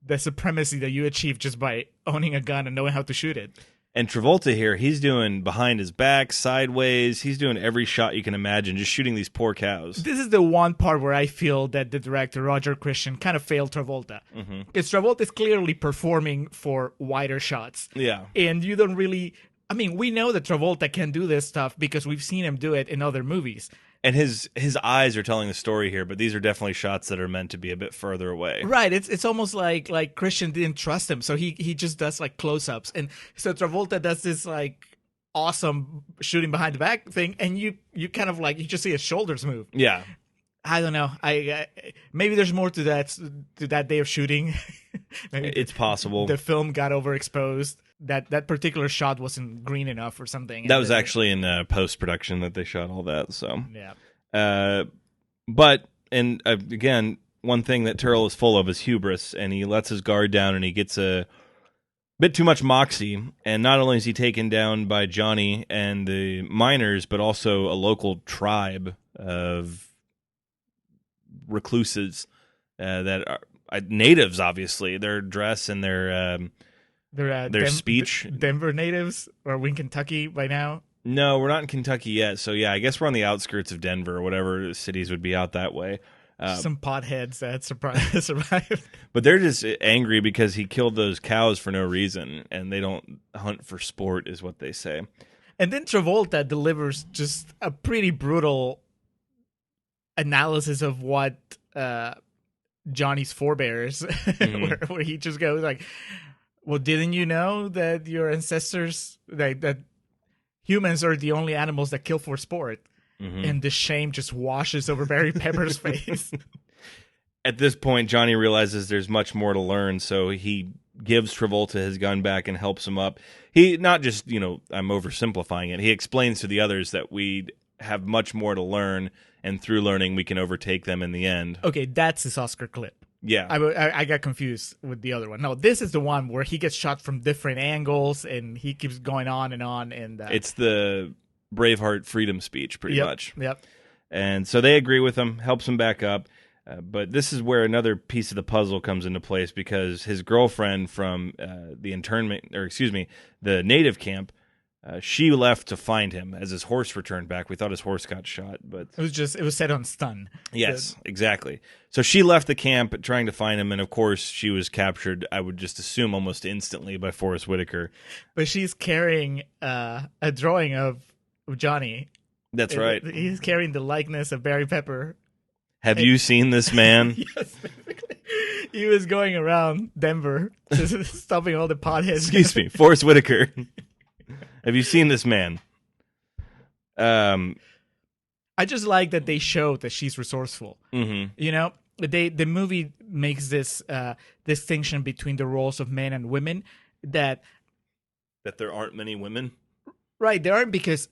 the supremacy that you achieve just by owning a gun and knowing how to shoot it.
And Travolta here, he's doing behind his back, sideways. He's doing every shot you can imagine, just shooting these poor cows.
This is the one part where I feel that the director, Roger Christian, kind of failed Travolta. Because Travolta is clearly performing for wider shots.
Yeah.
And you don't really... I mean, we know that Travolta can do this stuff because we've seen him do it in other movies.
And his eyes are telling the story here, but these are definitely shots that are meant to be a bit further away.
Right. It's almost like Christian didn't trust him, so he just does like close-ups. And so Travolta does this like awesome shooting behind the back thing, and you kind of like you just see his shoulders move.
Yeah.
I don't know. I maybe there's more to that day of shooting. Maybe
it's possible.
The film got overexposed. That particular shot wasn't green enough or something.
That was actually in post-production that they shot all that. So
yeah.
But again, one thing that Turl is full of is hubris, and he lets his guard down, and he gets a bit too much moxie. And not only is he taken down by Johnny and the miners, but also a local tribe of recluses that are natives. Obviously, their dress and their speech.
Denver natives? Or are we in Kentucky by now?
No, we're not in Kentucky yet. So yeah, I guess we're on the outskirts of Denver, or whatever cities would be out that way.
Some potheads that survived.
But they're just angry because he killed those cows for no reason, and they don't hunt for sport, is what they say.
And then Travolta delivers just a pretty brutal analysis of what Johnny's forebears, where he just goes like, well, didn't you know that your ancestors, that humans are the only animals that kill for sport? And the shame just washes over Barry Pepper's face.
At this point, Johnny realizes there's much more to learn, so he gives Travolta his gun back and helps him up. He, not just, I'm oversimplifying it, he explains to the others that we have much more to learn, and through learning, we can overtake them in the end.
Okay, that's his Oscar clip.
Yeah.
I got confused with the other one. No, this is the one where he gets shot from different angles and he keeps going on and on. And
it's the Braveheart freedom speech, pretty much.
Yep.
And so they agree with him, helps him back up. But this is where another piece of the puzzle comes into place, because his girlfriend from the native camp, she left to find him as his horse returned back. We thought his horse got shot, but
it was set on stun.
Yes, exactly. So she left the camp trying to find him, and of course she was captured, I would just assume almost instantly, by Forrest Whitaker.
But she's carrying a drawing of Johnny.
That's right.
He's carrying the likeness of Barry Pepper.
Have you seen this man?
Yes, basically. He was going around Denver, just stopping all the potheads.
Excuse me, Forrest Whitaker. Have you seen this man?
I just like that they show that she's resourceful.
Mm-hmm.
You know, the movie makes this distinction between the roles of men and women that
there aren't many women.
Right, there aren't, because,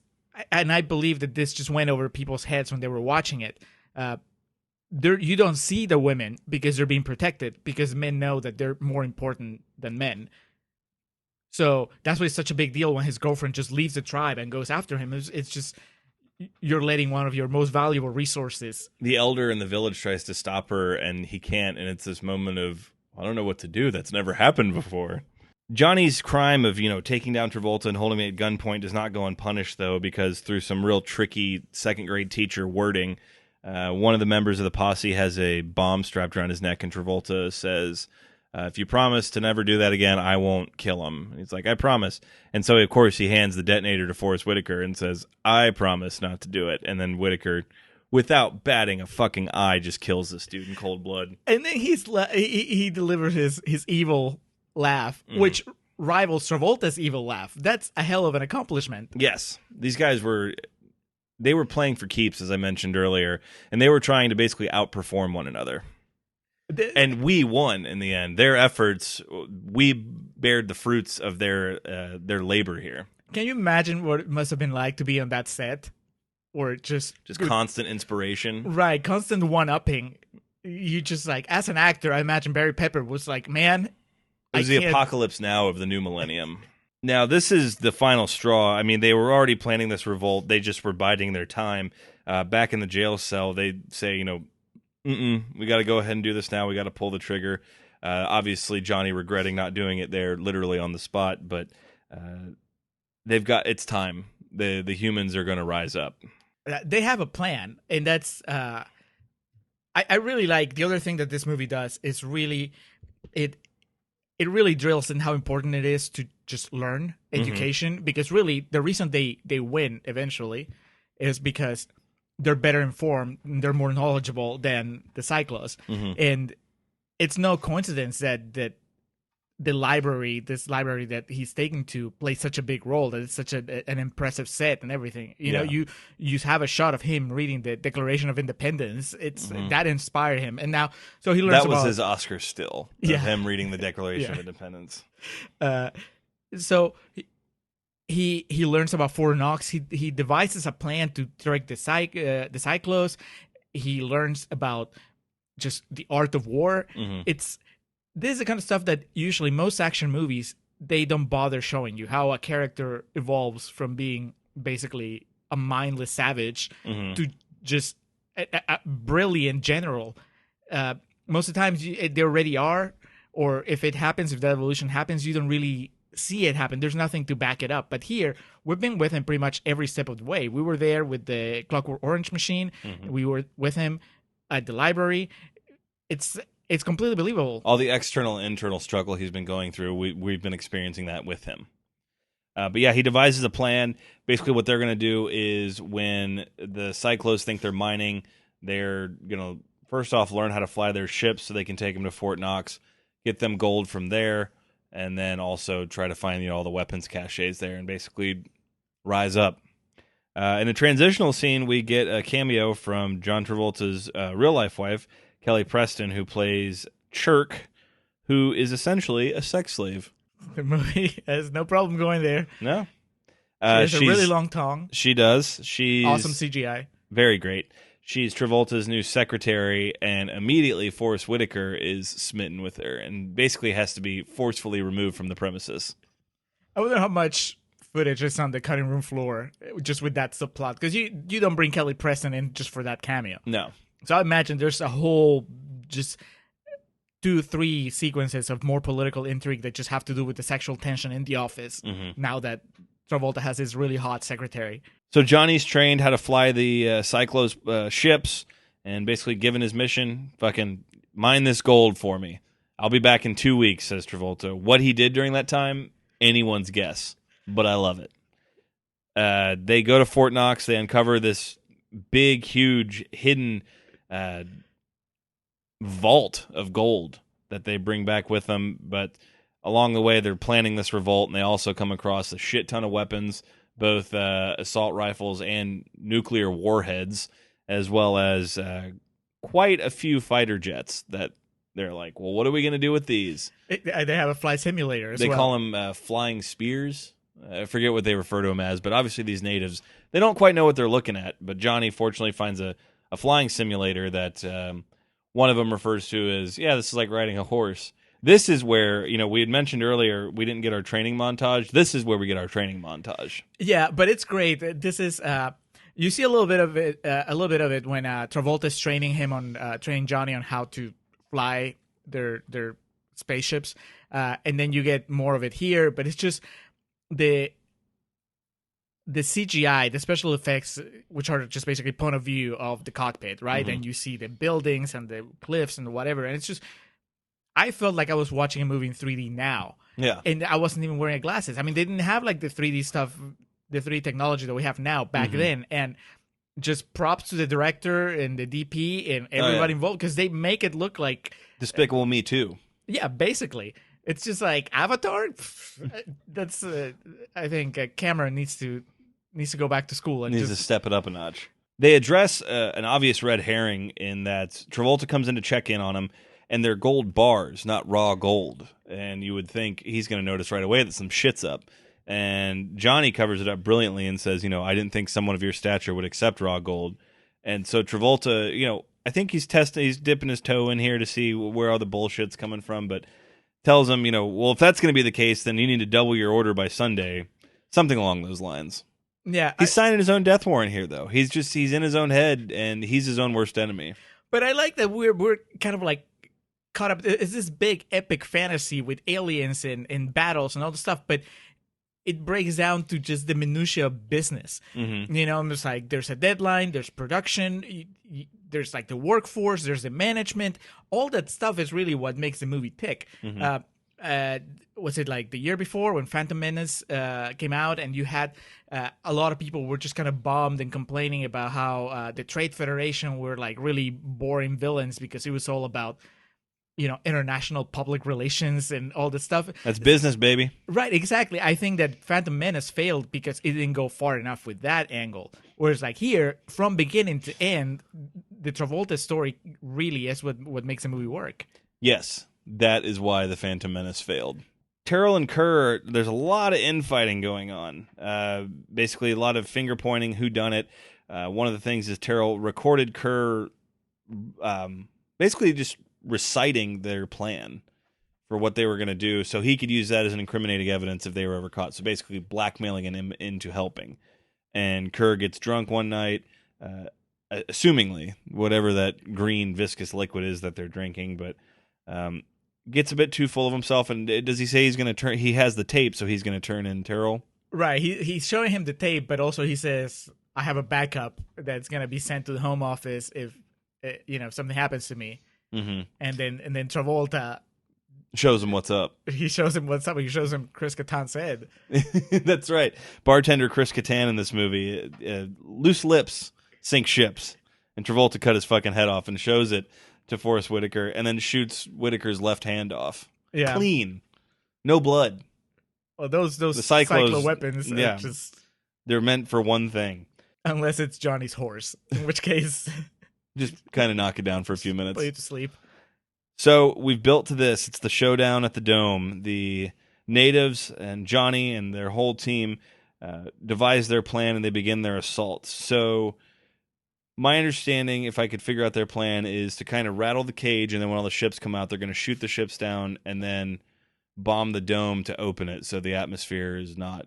and I believe that this just went over people's heads when they were watching it. You don't see the women because they're being protected, because men know that they're more important than men. So that's why it's such a big deal when his girlfriend just leaves the tribe and goes after him. It's just, you're letting one of your most valuable resources.
The elder in the village tries to stop her, and he can't, and it's this moment of, I don't know what to do. That's never happened before. Johnny's crime of, taking down Travolta and holding him at gunpoint does not go unpunished, though, because through some real tricky second-grade teacher wording, one of the members of the posse has a bomb strapped around his neck, and Travolta says, if you promise to never do that again, I won't kill him. And he's like, I promise. And so, of course, he hands the detonator to Forrest Whitaker and says, I promise not to do it. And then Whitaker, without batting a fucking eye, just kills this dude in cold blood.
And then he delivers his evil laugh, which rivals Travolta's evil laugh. That's a hell of an accomplishment.
Yes. These guys were playing for keeps, as I mentioned earlier, and they were trying to basically outperform one another. And we won in the end. Their efforts, we bared the fruits of their labor here.
Can you imagine what it must have been like to be on that set? Or just
constant inspiration.
Right, constant one-upping. You just, like, as an actor, I imagine Barry Pepper was like, man,
it was the apocalypse now of the new millennium. Now, this is the final straw. I mean, they were already planning this revolt. They just were biding their time. Back in the jail cell, they say, we got to go ahead and do this now. We got to pull the trigger. Obviously, Johnny regretting not doing it there, literally on the spot. But it's time. The humans are going to rise up.
They have a plan, and that's. I really like the other thing that this movie does is really it really drills in how important it is to just learn education, because really the reason they win eventually is because they're better informed, they're more knowledgeable than the Cyclos. And it's no coincidence that this library that he's taking to play such a big role, that it's such an impressive set and everything. You know, you have a shot of him reading the Declaration of Independence. It's that inspired him. And now, so he learns
that was his Oscar still, of him reading the Declaration of Independence.
So he learns about Fort Knox. He devises a plan to direct the Cyclos. He learns about just the art of war. This is the kind of stuff that usually most action movies, they don't bother showing you, how a character evolves from being basically a mindless savage to just a brilliant general. Most of the times they already are, or if it happens, if that evolution happens, you don't really see it happen. There's nothing to back it up. But here, we've been with him pretty much every step of the way. We were there with the Clockwork Orange machine. We were with him at the library. It's completely believable.
All the external and internal struggle he's been going through, we've been experiencing that with him. But yeah, he devises a plan. Basically what they're going to do is, when the Cyclos think they're mining, they're going to first off learn how to fly their ships so they can take them to Fort Knox, get them gold from there, and then also try to find all the weapons caches there and basically rise up. In a transitional scene, we get a cameo from John Travolta's real-life wife, Kelly Preston, who plays Chirk, who is essentially a sex slave.
The movie has no problem going there.
No.
She has a really long tongue.
She does. She's
awesome CGI.
Very great. She's Travolta's new secretary, and immediately Forrest Whitaker is smitten with her and basically has to be forcefully removed from the premises.
I wonder how much footage is on the cutting room floor just with that subplot, because you don't bring Kelly Preston in just for that cameo.
No.
So I imagine there's a whole just 2-3 sequences of more political intrigue that just have to do with the sexual tension in the office. Now that Travolta has his really hot secretary.
So Johnny's trained how to fly the Cyclos ships, and basically given his mission, fucking mine this gold for me. I'll be back in 2 weeks, says Travolta. What he did during that time, anyone's guess, but I love it. They go to Fort Knox. They uncover this big, huge, hidden vault of gold that they bring back with them. But along the way, they're planning this revolt, and they also come across a shit ton of weapons, both assault rifles and nuclear warheads, as well as quite a few fighter jets that they're like, well, what are we going to do with these?
They have a flight simulator as
They
well.
call them flying spears. I forget what they refer to them as, but obviously these natives, they don't quite know what they're looking at. But Johnny fortunately finds a flying simulator that one of them refers to as, this is like riding a horse. This is where, we had mentioned earlier we didn't get our training montage. This is where we get our training montage.
Yeah, but it's great. This is you see a little bit of it when Travolta's training Johnny on how to fly their spaceships, and then you get more of it here. But it's just the CGI, the special effects, which are just basically point of view of the cockpit, right? And you see the buildings and the cliffs and whatever, and it's just, I felt like I was watching a movie in 3D now.
Yeah.
And I wasn't even wearing glasses. I mean, they didn't have like the 3D stuff, the 3D technology that we have now back then. And just props to the director and the DP and everybody involved, because they make it look like
Despicable Me Too.
Yeah, basically. It's just like Avatar. That's I think Cameron needs to go back to school and
needs to step it up a notch. They address an obvious red herring in that Travolta comes in to check in on him, and they're gold bars, not raw gold. And you would think he's going to notice right away that some shit's up. And Johnny covers it up brilliantly and says, I didn't think someone of your stature would accept raw gold. And so Travolta, I think he's dipping his toe in here to see where all the bullshit's coming from, but tells him, well, if that's going to be the case, then you need to double your order by Sunday. Something along those lines.
Yeah.
He's signing his own death warrant here, though. He's in his own head, and he's his own worst enemy.
But I like that we're kind of like caught up. It's this big epic fantasy with aliens and battles and all the stuff, but it breaks down to just the minutia of business. It's like there's a deadline, there's production, there's like the workforce, there's the management. All that stuff is really what makes the movie tick. Was it like the year before when Phantom Menace came out, and you had a lot of people were just kind of bummed and complaining about how the Trade Federation were like really boring villains because it was all about international public relations and all this stuff.
That's business, baby.
Right, exactly. I think that Phantom Menace failed because it didn't go far enough with that angle. Whereas like here, from beginning to end, the Travolta story really is what makes the movie work.
Yes, that is why the Phantom Menace failed. Terrell and Kerr, there's a lot of infighting going on. Basically, a lot of finger pointing, whodunit. One of the things is Terrell recorded Kerr basically just reciting their plan for what they were going to do, so he could use that as an incriminating evidence if they were ever caught. So basically blackmailing him into helping. And Kerr gets drunk one night, assumingly, whatever that green viscous liquid is that they're drinking, but gets a bit too full of himself. And does he say he's going to turn? He has the tape, so he's going to turn in Terrell.
Right. He's showing him the tape, but also he says, "I have a backup that's going to be sent to the home office if something happens to me." And then Travolta
shows him what's up.
He shows him what's up. He shows him Chris Kattan's head.
That's right. Bartender Chris Kattan in this movie, loose lips sink ships, and Travolta cut his fucking head off and shows it to Forrest Whitaker, and then shoots Whitaker's left hand off.
Yeah,
clean, no blood.
Well, those the cyclo weapons,
yeah, they're meant for one thing.
Unless it's Johnny's horse, in which case.
Just kind of knock it down for a few minutes.
Put you to sleep.
So we've built to this. It's the showdown at the Dome. The natives and Johnny and their whole team devise their plan, and they begin their assault. So my understanding, if I could figure out their plan, is to kind of rattle the cage, and then when all the ships come out, they're going to shoot the ships down and then bomb the dome to open it so the atmosphere is not...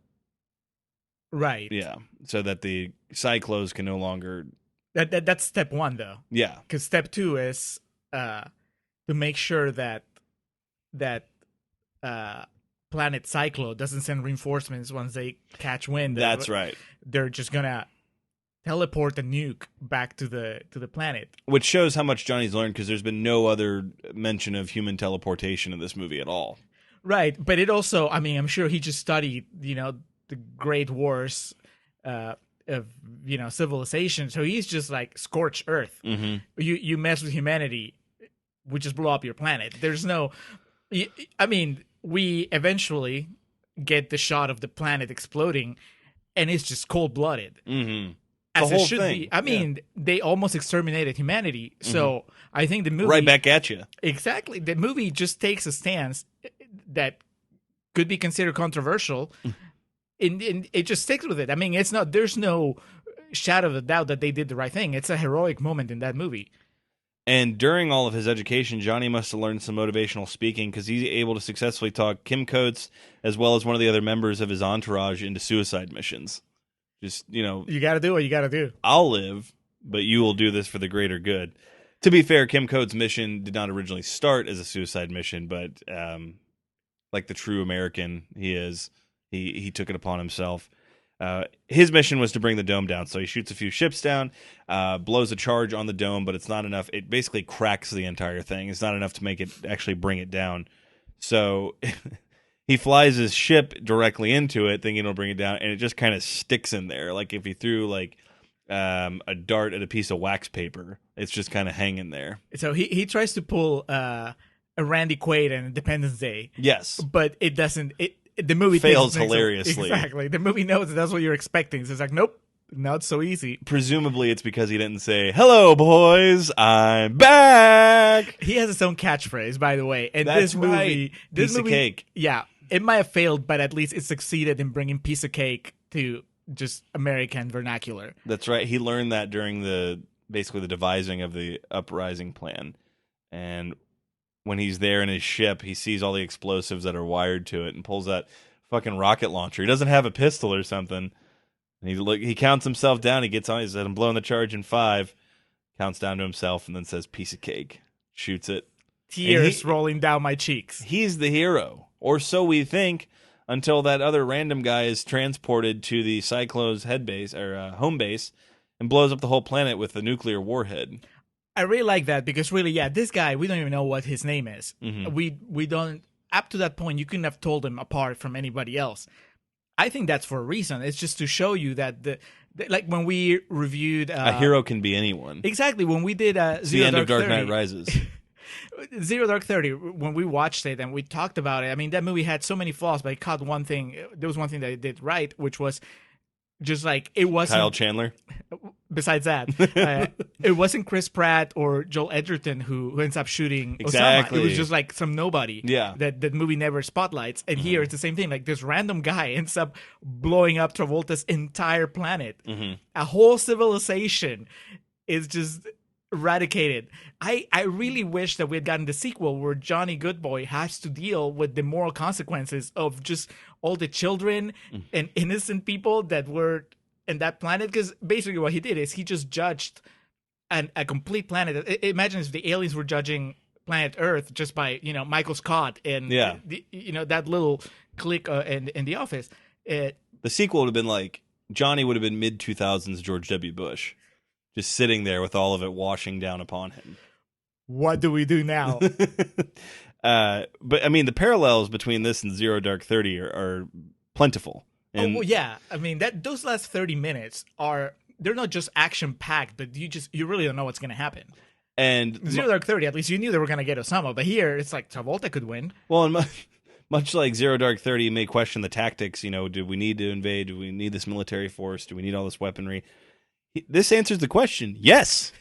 Right.
Yeah, so that the cyclones can no longer
That's step one, though.
Yeah.
Because step two is to make sure that planet Cyclo doesn't send reinforcements once they catch wind.
That's right.
They're just gonna teleport a nuke back to the planet.
Which shows how much Johnny's learned, because there's been no other mention of human teleportation in this movie at all.
Right, but it also, I mean, I'm sure he just studied, the great wars of, civilization. So he's just like scorched earth.
Mm-hmm.
You mess with humanity, we just blow up your planet. There's no, I mean, we eventually get the shot of the planet exploding, and it's just cold-blooded.
Mm-hmm.
As
the
it
whole
should
thing.
be. I mean, they almost exterminated humanity. So I think the movie...
Right back at you.
Exactly. The movie just takes a stance that could be considered controversial, and it just sticks with it. I mean, there's no shadow of a doubt that they did the right thing. It's a heroic moment in that movie.
And during all of his education, Johnny must have learned some motivational speaking, because he's able to successfully talk Kim Coates, as well as one of the other members of his entourage, into suicide missions. Just,
You got to do what you got to do.
I'll live, but you will do this for the greater good. To be fair, Kim Coates' mission did not originally start as a suicide mission, but like the true American he is, he took it upon himself. His mission was to bring the dome down, so he shoots a few ships down, blows a charge on the dome, but it's not enough. It basically cracks the entire thing. It's not enough to make it actually bring it down. So he flies his ship directly into it, thinking it'll bring it down, and it just kind of sticks in there. Like if he threw a dart at a piece of wax paper, it's just kind of hanging there.
So he tries to pull a Randy Quaid in Independence Day.
Yes,
but it doesn't. The movie
fails hilariously.
Exactly. The movie knows that's what you're expecting. So it's like, nope, not so easy.
Presumably it's because he didn't say, "Hello, boys, I'm back."
He has his own catchphrase, by the way. And
That's
this movie...
right. Piece of cake.
Yeah. It might have failed, but at least it succeeded in bringing piece of cake to just American vernacular.
That's right. He learned that during basically the devising of the uprising plan. And when he's there in his ship, he sees all the explosives that are wired to it and pulls that fucking rocket launcher. He doesn't have a pistol or something. And he counts himself down. He gets on. He says, "I'm blowing the charge in 5." Counts down to himself and then says, "Piece of cake." Shoots it.
Tears rolling down my cheeks.
He's the hero. Or so we think, until that other random guy is transported to the Cyclone's head base or home base and blows up the whole planet with a nuclear warhead.
I really like that because really, yeah, this guy, we don't even know what his name is.
Mm-hmm.
We don't, up to that point, you couldn't have told him apart from anybody else. I think that's for a reason. It's just to show you that like when we reviewed
a hero can be anyone.
Exactly. When we did
it's the end of Dark Knight Rises.
Zero Dark 30, when we watched it and we talked about it, I mean, that movie had so many flaws, but it caught one thing. There was one thing that it did right, which was just like it wasn't
Kyle Chandler.
Besides that, it wasn't Chris Pratt or Joel Edgerton who ends up shooting
exactly.
Osama. It was just like some nobody.
Yeah.
That movie never spotlights. And here it's the same thing. Like this random guy ends up blowing up Travolta's entire planet. A whole civilization is just eradicated. I really wish that we had gotten the sequel where Johnny Goodboy has to deal with the moral consequences of just all the children and innocent people that were in that planet. Because basically what he did is he just judged a complete planet. Imagine if the aliens were judging planet Earth just by, Michael Scott and that little clique in The Office.
The sequel would have been like Johnny would have been mid-2000s George W. Bush. Just sitting there with all of it washing down upon him.
What do we do now?
But I mean, the parallels between this and Zero Dark 30 are plentiful. And
yeah. I mean, those last 30 minutes they're not just action packed, but you really don't know what's going to happen.
And
Zero Dark 30, at least you knew they were going to get Osama, but here it's like Travolta could win.
Well, and much like Zero Dark 30, you may question the tactics. Do we need to invade? Do we need this military force? Do we need all this weaponry? This answers the question, yes.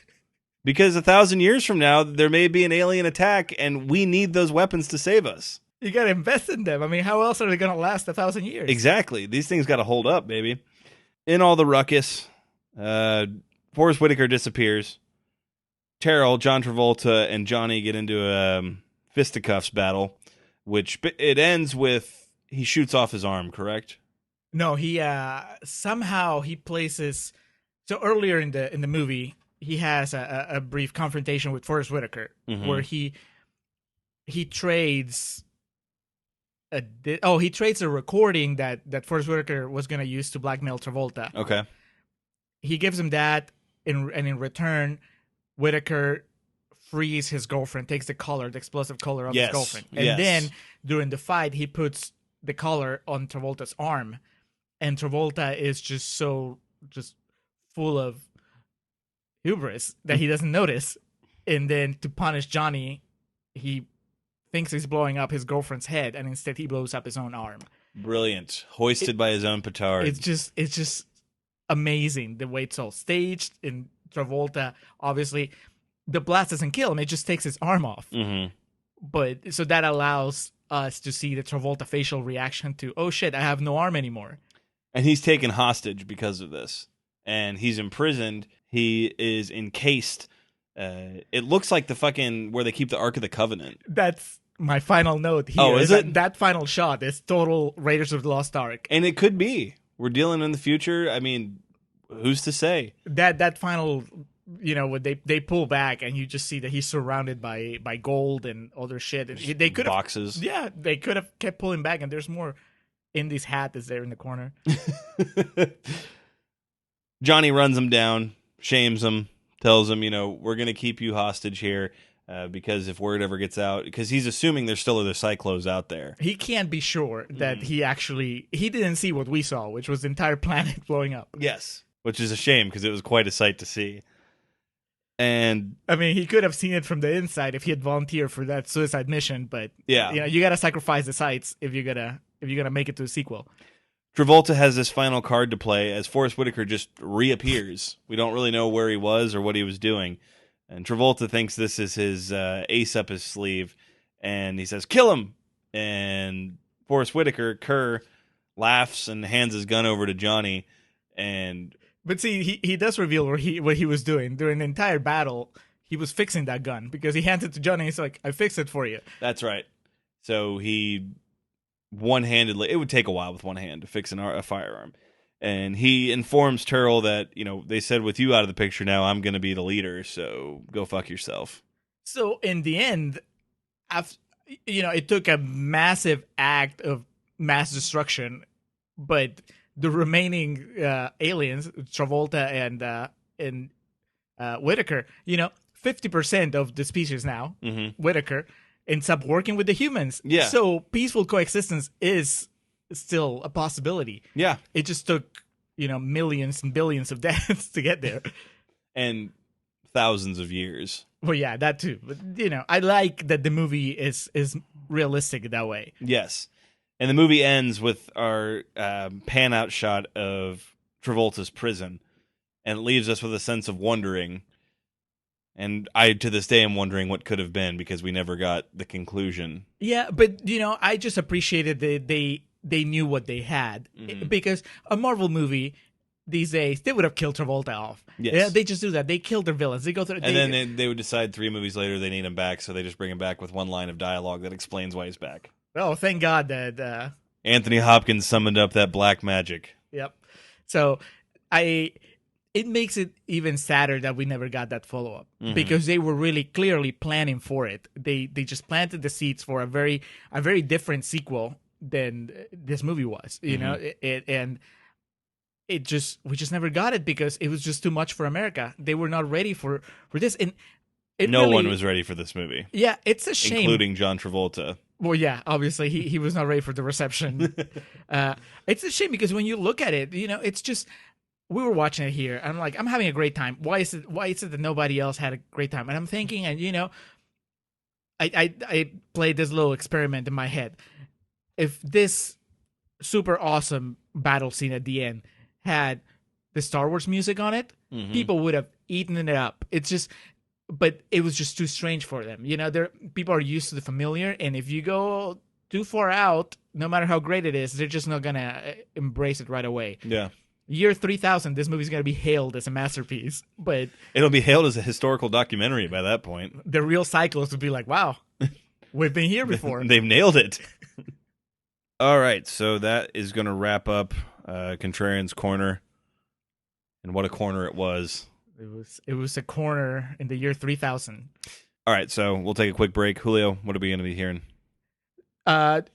Because 1,000 years from now, there may be an alien attack, and we need those weapons to save us.
You got to invest in them. I mean, how else are they going to last 1,000 years?
Exactly. These things got to hold up, baby. In all the ruckus, Forrest Whitaker disappears. Terrell, John Travolta, and Johnny get into a fisticuffs battle, which it ends with he shoots off his arm, correct?
No, he somehow he places... So earlier in the movie, he has a brief confrontation with Forrest Whitaker where he trades he trades a recording that Forrest Whitaker was going to use to blackmail Travolta.
Okay.
He gives him that, and in return, Whitaker frees his girlfriend, takes the explosive collar of his girlfriend. And then, during the fight, he puts the collar on Travolta's arm. And Travolta is just full of hubris that he doesn't notice. And then, to punish Johnny, he thinks he's blowing up his girlfriend's head, and instead he blows up his own arm.
Brilliant. Hoisted by his own petard.
It's just amazing the way it's all staged. And Travolta, obviously, the blast doesn't kill him; it just takes his arm off. But so that allows us to see the Travolta facial reaction to, "Oh shit, I have no arm anymore."
And he's taken hostage because of this, and he's imprisoned. He is encased. It looks like the fucking where they keep the Ark of the Covenant.
That's my final note here.
Oh, is it?
That final shot is total Raiders of the Lost Ark.
And it could be. We're dealing in the future. I mean, who's to say?
That final, when they pull back and you just see that he's surrounded by gold and other shit. And they could
boxes.
Yeah, they could have kept pulling back, and there's more. Indy's hat is there in the corner.
Johnny runs him down, shames him, tells him, we're going to keep you hostage here because if word ever gets out, because he's assuming there's still other Cyclos out there.
He can't be sure that he didn't see what we saw, which was the entire planet blowing up.
Yes, which is a shame because it was quite a sight to see. And
I mean, he could have seen it from the inside if he had volunteered for that suicide mission, but
yeah,
you got to sacrifice the sights if you're gonna make it to a sequel.
Travolta has this final card to play as Forrest Whitaker just reappears. We don't really know where he was or what he was doing. And Travolta thinks this is his ace up his sleeve. And he says, "Kill him!" And Forrest Whitaker, Kerr, laughs and hands his gun over to Johnny.
But see, he does reveal what he was doing. During the entire battle, he was fixing that gun. Because he hands it to Johnny and he's like, "I fixed it for you."
That's right. So he one-handedly, it would take a while with one hand to fix a firearm, and he informs Turl that they said, with you out of the picture now, I'm going to be the leader, so go fuck yourself.
So in the end, it took a massive act of mass destruction, but the remaining aliens, Travolta and Whitaker, 50% of the species now, Whitaker, ends up working with the humans.
Yeah.
So peaceful coexistence is still a possibility.
Yeah.
It just took, millions and billions of deaths to get there.
And thousands of years.
Well, yeah, that too. But, I like that the movie is realistic that way.
Yes. And the movie ends with our pan-out shot of Travolta's prison. And it leaves us with a sense of wondering. And I, to this day, am wondering what could have been because we never got the conclusion.
Yeah, but, I just appreciated that they knew what they had. Because a Marvel movie these days, they would have killed Travolta off.
Yes.
Yeah, they just do that. They kill their villains. They go through.
And then they would decide 3 movies later they need him back, so they just bring him back with one line of dialogue that explains why he's back.
Oh, thank God that...
Anthony Hopkins summoned up that black magic.
Yep. So, it makes it even sadder that we never got that follow-up because they were really clearly planning for it. They just planted the seeds for a very different sequel than this movie was, know, and we just never got it because it was just too much for America. They were not ready for this, and
no one was ready for this movie.
Yeah, it's a shame,
including John Travolta.
Well, yeah, obviously he was not ready for the reception. It's a shame because when you look at it, it's just. We were watching it here. I'm like, I'm having a great time. Why is it that nobody else had a great time? And I'm thinking, and I played this little experiment in my head. If this super awesome battle scene at the end had the Star Wars music on it, people would have eaten it up. But it was just too strange for them. People are used to the familiar, and if you go too far out, no matter how great it is, they're just not gonna embrace it right away.
Yeah.
Year 3000, this movie's going to be hailed as a masterpiece, but...
It'll be hailed as a historical documentary by that point.
The real cyclists would be like, wow, we've been here before.
They've nailed it. All right, so that is going to wrap up Contrarians Corner. And what a corner it was.
It was a corner in the year 3000.
All right, so we'll take a quick break. Julio, what are we going to be hearing?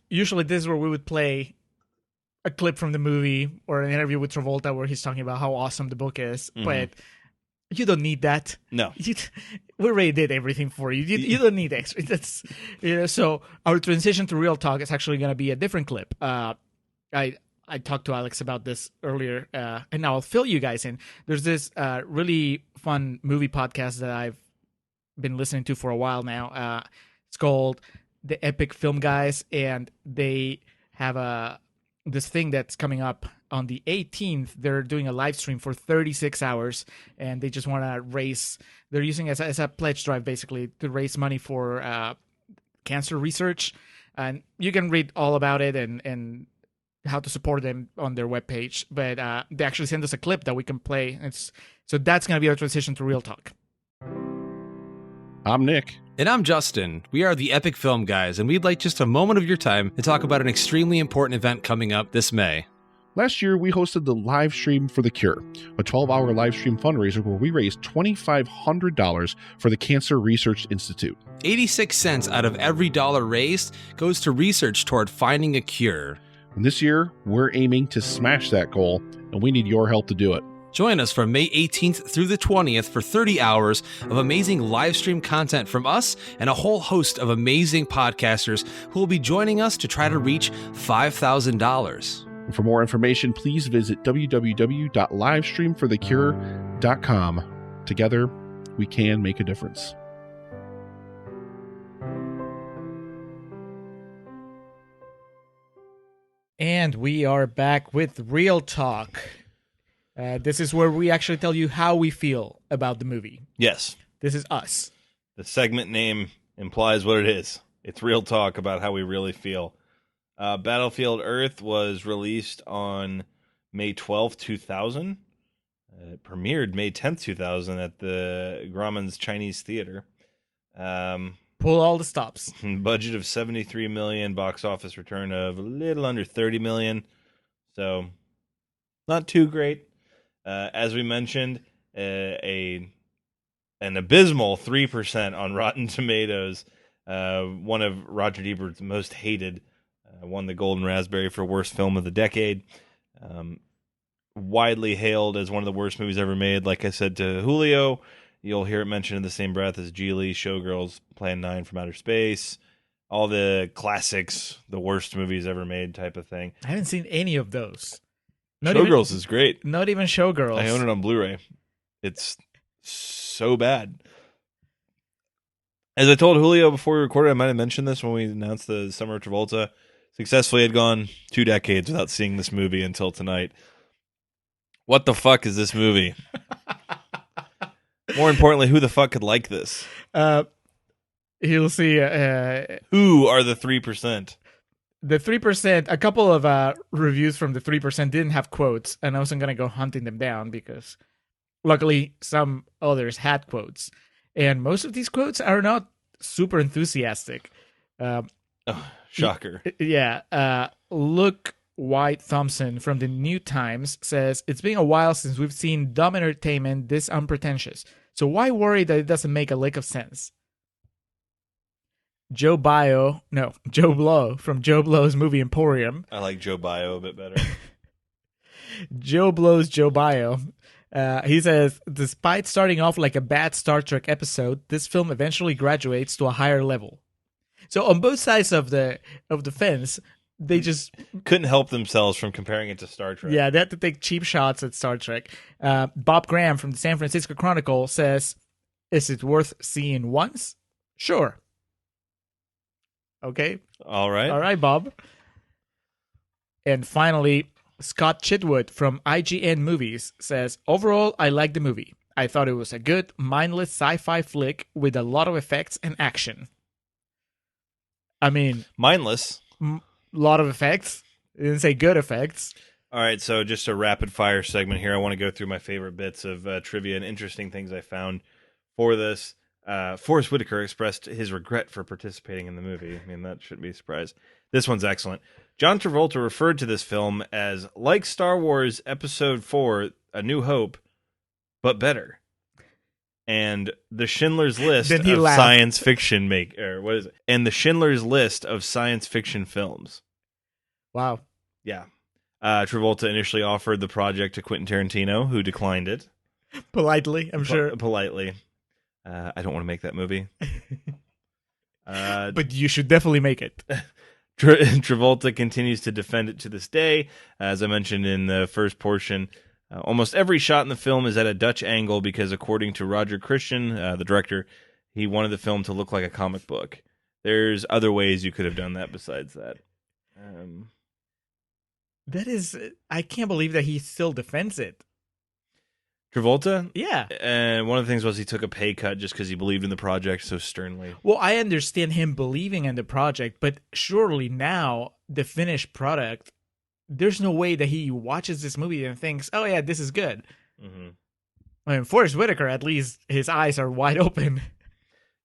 Usually this is where we would play a clip from the movie or an interview with Travolta where he's talking about how awesome the book is, but you don't need that.
No.
We already did everything for you. You don't need extra. That's, so our transition to real talk is actually going to be a different clip. I talked to Alex about this earlier, and now I'll fill you guys in. There's this really fun movie podcast that I've been listening to for a while now. It's called The Epic Film Guys, and they have this thing that's coming up on the 18th. They're doing a live stream for 36 hours, and they just want to raise. They're using it as a pledge drive, basically, to raise money for cancer research. And you can read all about it and how to support them on their webpage. But they actually sent us a clip that we can play. So that's going to be our transition to Real Talk.
I'm Nick.
And I'm Justin. We are the Epic Film Guys, and we'd like just a moment of your time to talk about an extremely important event coming up this May.
Last year, we hosted the Livestream for the Cure, a 12-hour live stream fundraiser where we raised $2,500 for the Cancer Research Institute.
86 cents out of every dollar raised goes to research toward finding a cure.
And this year, we're aiming to smash that goal, and we need your help to do it.
Join us from May 18th through the 20th for 30 hours of amazing live stream content from us and a whole host of amazing podcasters who will be joining us to try to reach $5,000.
For more information, please visit www.livestreamforthecure.com. Together, we can make a difference.
And we are back with Real Talk. This is where we actually tell you how we feel about the movie.
Yes.
This is us.
The segment name implies what it is. It's Real Talk about how we really feel. Battlefield Earth was released on May 12th, 2000. It premiered May 10th, 2000 at the Grauman's Chinese Theater.
Pull all the stops.
Budget of $73 million, box office return of a little under $30 million. So, not too great. As we mentioned, an abysmal 3% on Rotten Tomatoes. One of Roger Ebert's most hated. Won the Golden Raspberry for worst film of the decade. Widely hailed as one of the worst movies ever made. Like I said to Julio, you'll hear it mentioned in the same breath as Geely, Showgirls, Plan 9 from Outer Space. All the classics, the worst movies ever made type of thing.
I haven't seen any of those.
Showgirls is great.
Not even Showgirls.
I own it on Blu-ray. It's so bad. As I told Julio before we recorded, I might have mentioned this when we announced the Summer of Travolta. Successfully had gone 2 decades without seeing this movie until tonight. What the fuck is this movie? More importantly, who the fuck could like this?
You'll see.
Who are the 3%?
The 3%, a couple of reviews from the 3% didn't have quotes, and I wasn't going to go hunting them down because luckily some others had quotes. And most of these quotes are not super enthusiastic.
Shocker.
Luke White Thompson from the New Times says, "It's been a while since we've seen dumb entertainment this unpretentious. So why worry that it doesn't make a lick of sense?" Joe Blow from Joe Blow's Movie Emporium.
I like Joe Bio a bit better.
Joe Blow's Joe Bio. He says, "Despite starting off like a bad Star Trek episode, this film eventually graduates to a higher level." So on both sides of the fence, they just
couldn't help themselves from comparing it to Star Trek.
Yeah, they had to take cheap shots at Star Trek. Bob Graham from the San Francisco Chronicle says, "Is it worth seeing once? Sure." Okay.
All right,
Bob. And finally, Scott Chitwood from IGN Movies says, "Overall, I like the movie. I thought it was a good, mindless sci-fi flick with a lot of effects and action." I mean,
mindless.
Lot of effects. It didn't say good effects.
All right, so just a rapid fire segment here. I want to go through my favorite bits of trivia and interesting things I found for this. Forrest Whitaker expressed his regret for participating in the movie. I mean, that shouldn't be a surprise. This one's excellent. John Travolta referred to this film as like Star Wars Episode 4, A New Hope, but better. and the Schindler's List
Then he
of
laughed.
science fiction what is it? And the Schindler's List of science fiction films.
Wow.
Yeah. Travolta initially offered the project to Quentin Tarantino, who declined it.
Politely, I'm sure.
Politely. I don't want to make that movie.
But you should definitely make it.
Travolta continues to defend it to this day. As I mentioned in the first portion, almost every shot in the film is at a Dutch angle because, according to Roger Christian, the director, he wanted the film to look like a comic book. There's other ways you could have done that besides that.
That is, I can't believe that he still defends it.
Travolta?
Yeah.
And one of the things was he took a pay cut just because he believed in the project so sternly.
Well, I understand him believing in the project, but surely now the finished product, there's no way that he watches this movie and thinks, "Oh yeah, this is good."
Mm-hmm.
I mean, Forrest Whitaker, at least his eyes are wide open.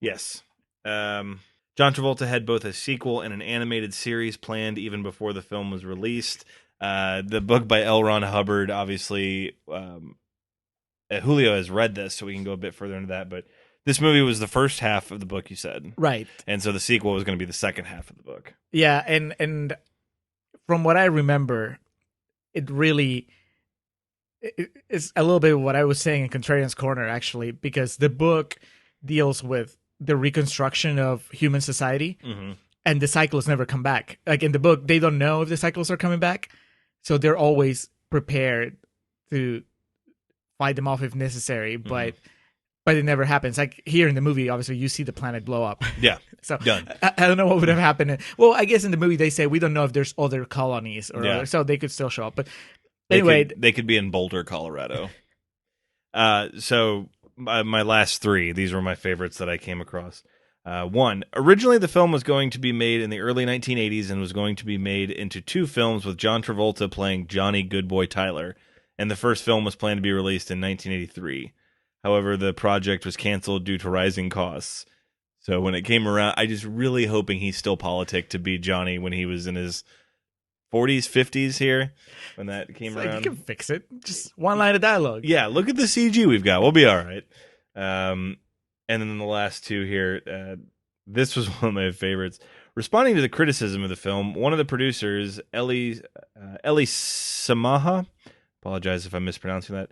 Yes. John Travolta had both a sequel and an animated series planned even before the film was released. The book by L. Ron Hubbard, obviously, Julio has read this, so we can go a bit further into that. But this movie was the first half of the book, you said.
Right.
And so the sequel was going to be the second half of the book.
Yeah, and from what I remember, it really is a little bit of what I was saying in Contrarians Corner, actually, because the book deals with the reconstruction of human society, and the cycles never come back. Like in the book, they don't know if the cycles are coming back, so they're always prepared to fight them off if necessary, but it never happens. Like here in the movie, obviously, you see the planet blow up.
Yeah.
So
done.
I don't know what would have happened. Well, I guess in the movie they say we don't know if there's other colonies or other, so they could still show up. But anyway,
they could be in Boulder, Colorado. So my last three, these were my favorites that I came across. One, originally the film was going to be made in the early 1980s and was going to be made into two films with John Travolta playing Johnny Goodboy Tyler, and the first film was planned to be released in 1983. However, the project was canceled due to rising costs. So when it came around, I just really hoping he's still politic to be Johnny when he was in his 40s, 50s here, when that came around.
You can fix it. Just one line of dialogue.
Yeah, look at the CG we've got. We'll be all right. And then the last two here, this was one of my favorites. Responding to the criticism of the film, one of the producers, Ellie Samaha, apologize if I'm mispronouncing that,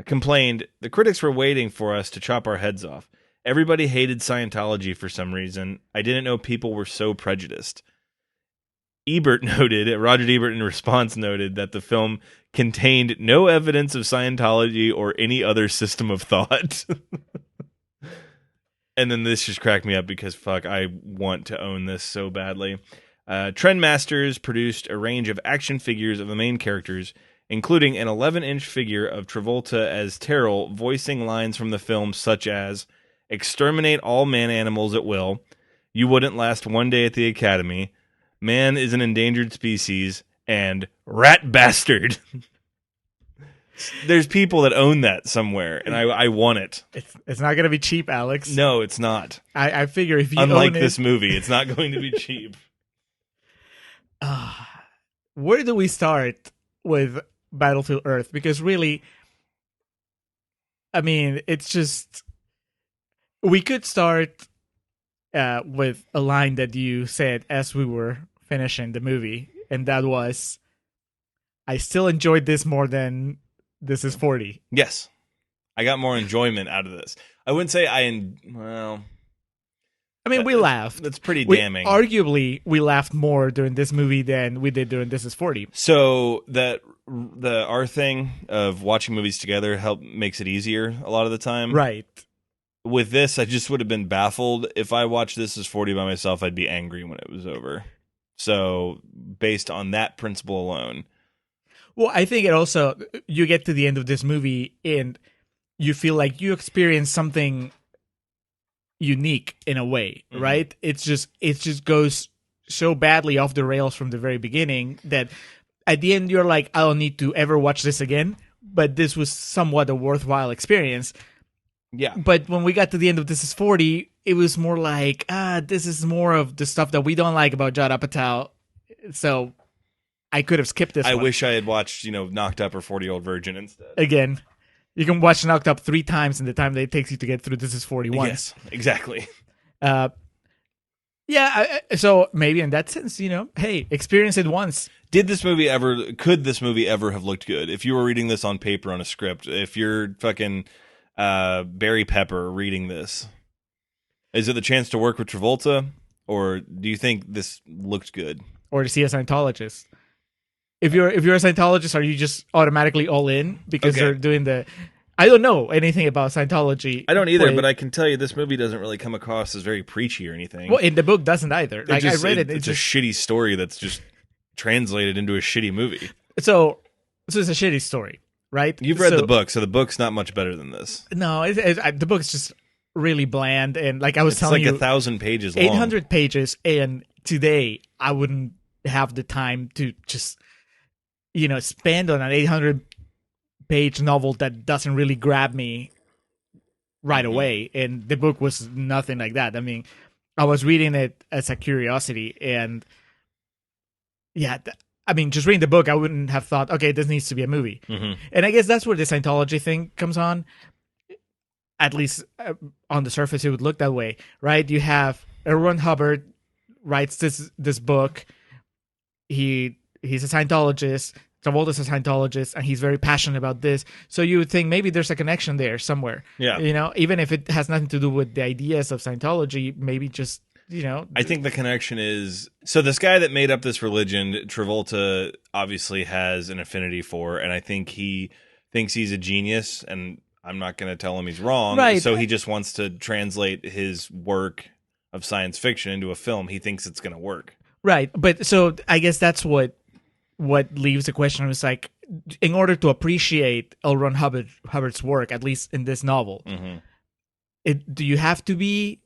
complained, "The critics were waiting for us to chop our heads off. Everybody hated Scientology for some reason. I didn't know people were so prejudiced." Roger Ebert in response noted that the film contained no evidence of Scientology or any other system of thought. And then this just cracked me up because, fuck, I want to own this so badly. Trendmasters produced a range of action figures of the main characters, including an 11-inch figure of Travolta as Terrell, voicing lines from the film such as, "Exterminate all man-animals at will," "You wouldn't last one day at the academy," "Man is an endangered species," and "Rat bastard." There's people that own that somewhere, and I want it.
It's not going to be cheap, Alex.
No, it's not.
I figure if you
Unlike
own it,
this movie, it's not going to be cheap.
Where do we start with Battlefield Earth? Because really, I mean, it's just, we could start with a line that you said as we were finishing the movie, and that was, "I still enjoyed this more than This Is 40.
Yes. I got more enjoyment out of this. I wouldn't say I mean,
we laughed.
That's pretty damning.
Arguably, we laughed more during this movie than we did during This Is 40.
So our thing of watching movies together makes it easier a lot of the time.
Right.
With this, I just would have been baffled. If I watched This Is 40 by myself, I'd be angry when it was over. So based on that principle alone.
Well, I think it also, you get to the end of this movie and you feel like you experience something unique in a way, right? It just goes so badly off the rails from the very beginning that at the end you're like, I don't need to ever watch this again, but this was somewhat a worthwhile experience.
Yeah.
But when we got to the end of This Is 40, it was more like, this is more of the stuff that we don't like about Judd Apatow. So I could have skipped this
I
one.
wish I had watched, Knocked Up or 40-Year-Old Virgin instead.
Again. You can watch Knocked Up 3 times in the time that it takes you to get through This Is 41.
Yes, exactly.
So maybe in that sense, hey, experience it once.
Could this movie ever have looked good? If you were reading this on paper on a script, if you're fucking Barry Pepper reading this, is it the chance to work with Travolta, or do you think this looked good?
Or to see a Scientologist? If you're a Scientologist, are you just automatically all in because they're doing the? I don't know anything about Scientology.
I don't either, but I can tell you this movie doesn't really come across as very preachy or anything.
Well, in the book doesn't either. I read it.
It's a shitty story that's just translated into a shitty movie.
So it's a shitty story, right?
You've read the book, so the book's not much better than this.
No, the book's just really bland, and like I was telling you,
it's like 1,000 pages long.
800 pages, and today I wouldn't have the time to just spend on an 800-page novel that doesn't really grab me right away. And the book was nothing like that. I mean, I was reading it as a curiosity, and just reading the book, I wouldn't have thought, okay, this needs to be a movie.
Mm-hmm.
And I guess that's where the Scientology thing comes on. At least on the surface, it would look that way, right? You have L. Ron Hubbard writes this book. He's a Scientologist. Travolta's a Scientologist, and he's very passionate about this. So you would think maybe there's a connection there somewhere.
Yeah.
Even if it has nothing to do with the ideas of Scientology, maybe just,
I think the connection is, so this guy that made up this religion, Travolta obviously has an affinity for, and I think he thinks he's a genius, and I'm not going to tell him he's wrong.
Right.
So he just wants to translate his work of science fiction into a film. He thinks it's going to work.
Right. But so I guess that's what leaves the question. It's like, in order to appreciate L. Ron Hubbard's work, at least in this novel, do you have to be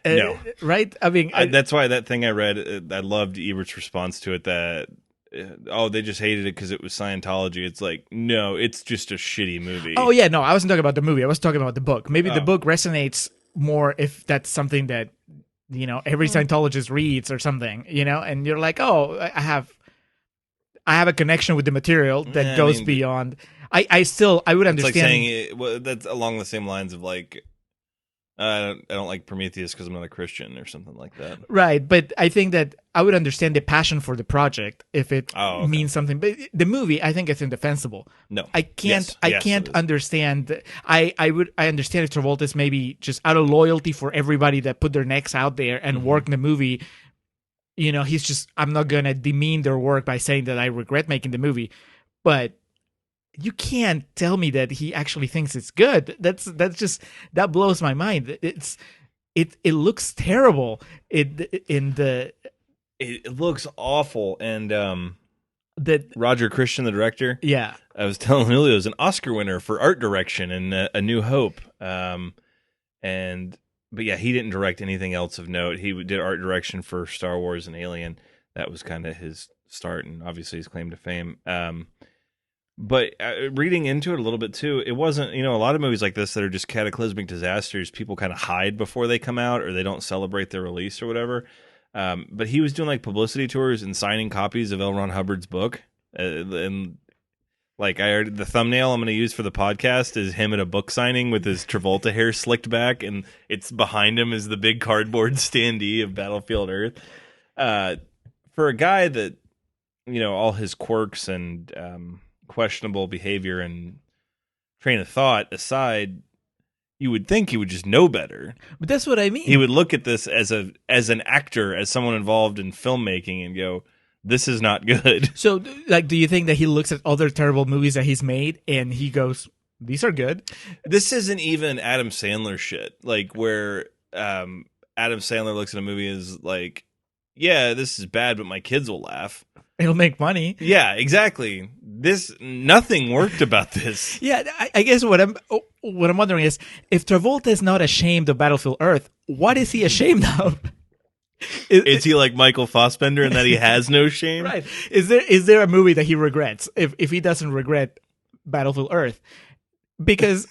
no,
right? I mean,
that's why that thing I read, I loved Ebert's response to it, that they just hated it because it was Scientology. It's like, no, it's just a shitty movie.
Oh yeah, no, I wasn't talking about the movie. I was talking about the book. Maybe the book resonates more if that's something that every Scientologist reads or something, and you're like, oh, I have a connection with the material that goes beyond. I would understand.
It's like saying that's along the same lines of like, I don't like Prometheus because I'm not a Christian or something like that.
Right, but I think that I would understand the passion for the project if it means something. But the movie, I think it's indefensible.
No,
I can't. I can't understand. I understand if Travolta's maybe just out of loyalty for everybody that put their necks out there and work in the movie. He's just, I'm not gonna demean their work by saying that I regret making the movie, but you can't tell me that he actually thinks it's good. That blows my mind. It looks terrible. It
looks awful. And
that
Roger Christian, the director,
I
was telling Julio, is an Oscar winner for art direction and A New Hope. But yeah, he didn't direct anything else of note. He did art direction for Star Wars and Alien. That was kind of his start, and obviously his claim to fame. But reading into it a little bit too, it wasn't, a lot of movies like this that are just cataclysmic disasters, people kind of hide before they come out or they don't celebrate their release or whatever. But he was doing like publicity tours and signing copies of L. Ron Hubbard's book. And like the thumbnail I'm going to use for the podcast is him at a book signing with his Travolta hair slicked back, and it's behind him is the big cardboard standee of Battlefield Earth. For a guy that, all his quirks and questionable behavior and train of thought aside, you would think he would just know better.
But that's what I mean.
He would look at this as an actor, as someone involved in filmmaking, and go, this is not good.
So, like, do you think that he looks at other terrible movies that he's made and he goes, these are good?
This isn't even Adam Sandler shit. Like, where Adam Sandler looks at a movie and is like, yeah, this is bad, but my kids will laugh.
It'll make money.
Yeah, exactly. Nothing worked about this.
Yeah, I guess what I'm wondering is, if Travolta is not ashamed of Battlefield Earth, what is he ashamed of?
Is he like Michael Fassbender in that he has no shame?
Right. Is there a movie that he regrets if he doesn't regret Battlefield Earth? Because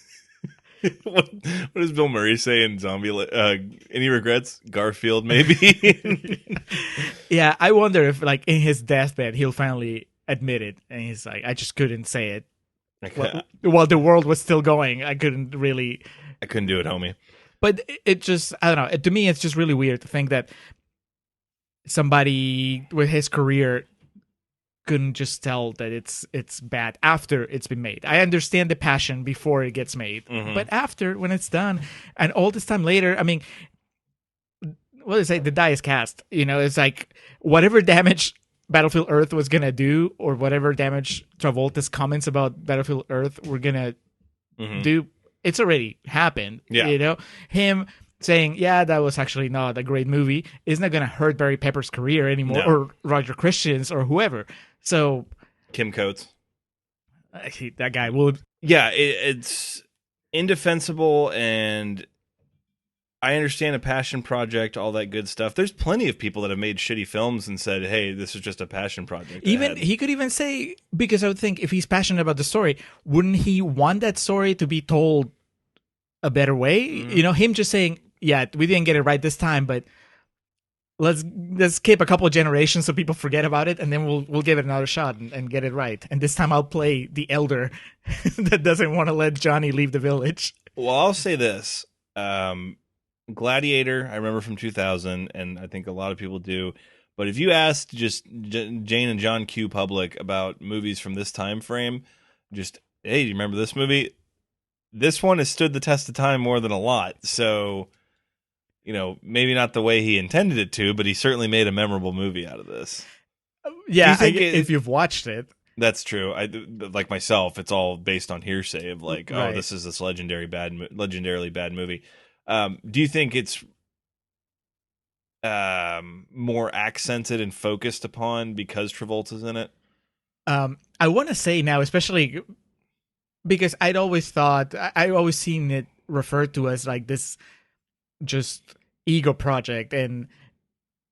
what does Bill Murray say in Zombie? Any regrets? Garfield, maybe.
Yeah, I wonder if, like, in his deathbed, he'll finally admit it, and he's like, "I just couldn't say it while the world was still going. I couldn't do it,
homie.
But it just, I don't know. To me, it's just really weird to think that somebody with his career couldn't just tell that it's bad after it's been made. I understand the passion before it gets made, but after, when it's done, and all this time later, I mean, what do they say? The die is cast. It's like whatever damage Battlefield Earth was gonna do, or whatever damage Travolta's comments about Battlefield Earth were gonna do, it's already happened.
Yeah.
Him saying, yeah, that was actually not a great movie, is not gonna hurt Barry Pepper's career anymore, or Roger Christian's, or whoever. So
Kim Coates,
that guy will.
Yeah, it's indefensible, and I understand a passion project, all that good stuff. There's plenty of people that have made shitty films and said, hey, this is just a passion project.
He could even say, because I would think if he's passionate about the story, wouldn't he want that story to be told a better way? Him just saying, yeah, we didn't get it right this time, but let's skip a couple of generations so people forget about it, and then we'll give it another shot and get it right. And this time I'll play the elder that doesn't want to let Johnny leave the village.
Well, I'll say this. Gladiator, I remember from 2000, and I think a lot of people do. But if you asked just Jane and John Q. Public about movies from this time frame, just, hey, do you remember this movie? This one has stood the test of time more than a lot. So, maybe not the way he intended it to, but he certainly made a memorable movie out of this.
Yeah, if you've watched it.
That's true. Like myself, it's all based on hearsay of like, right. This is this legendarily bad movie. Do you think it's more accented and focused upon because Travolta's in it?
I want to say now, especially because I'd always seen it referred to as like this just ego project, and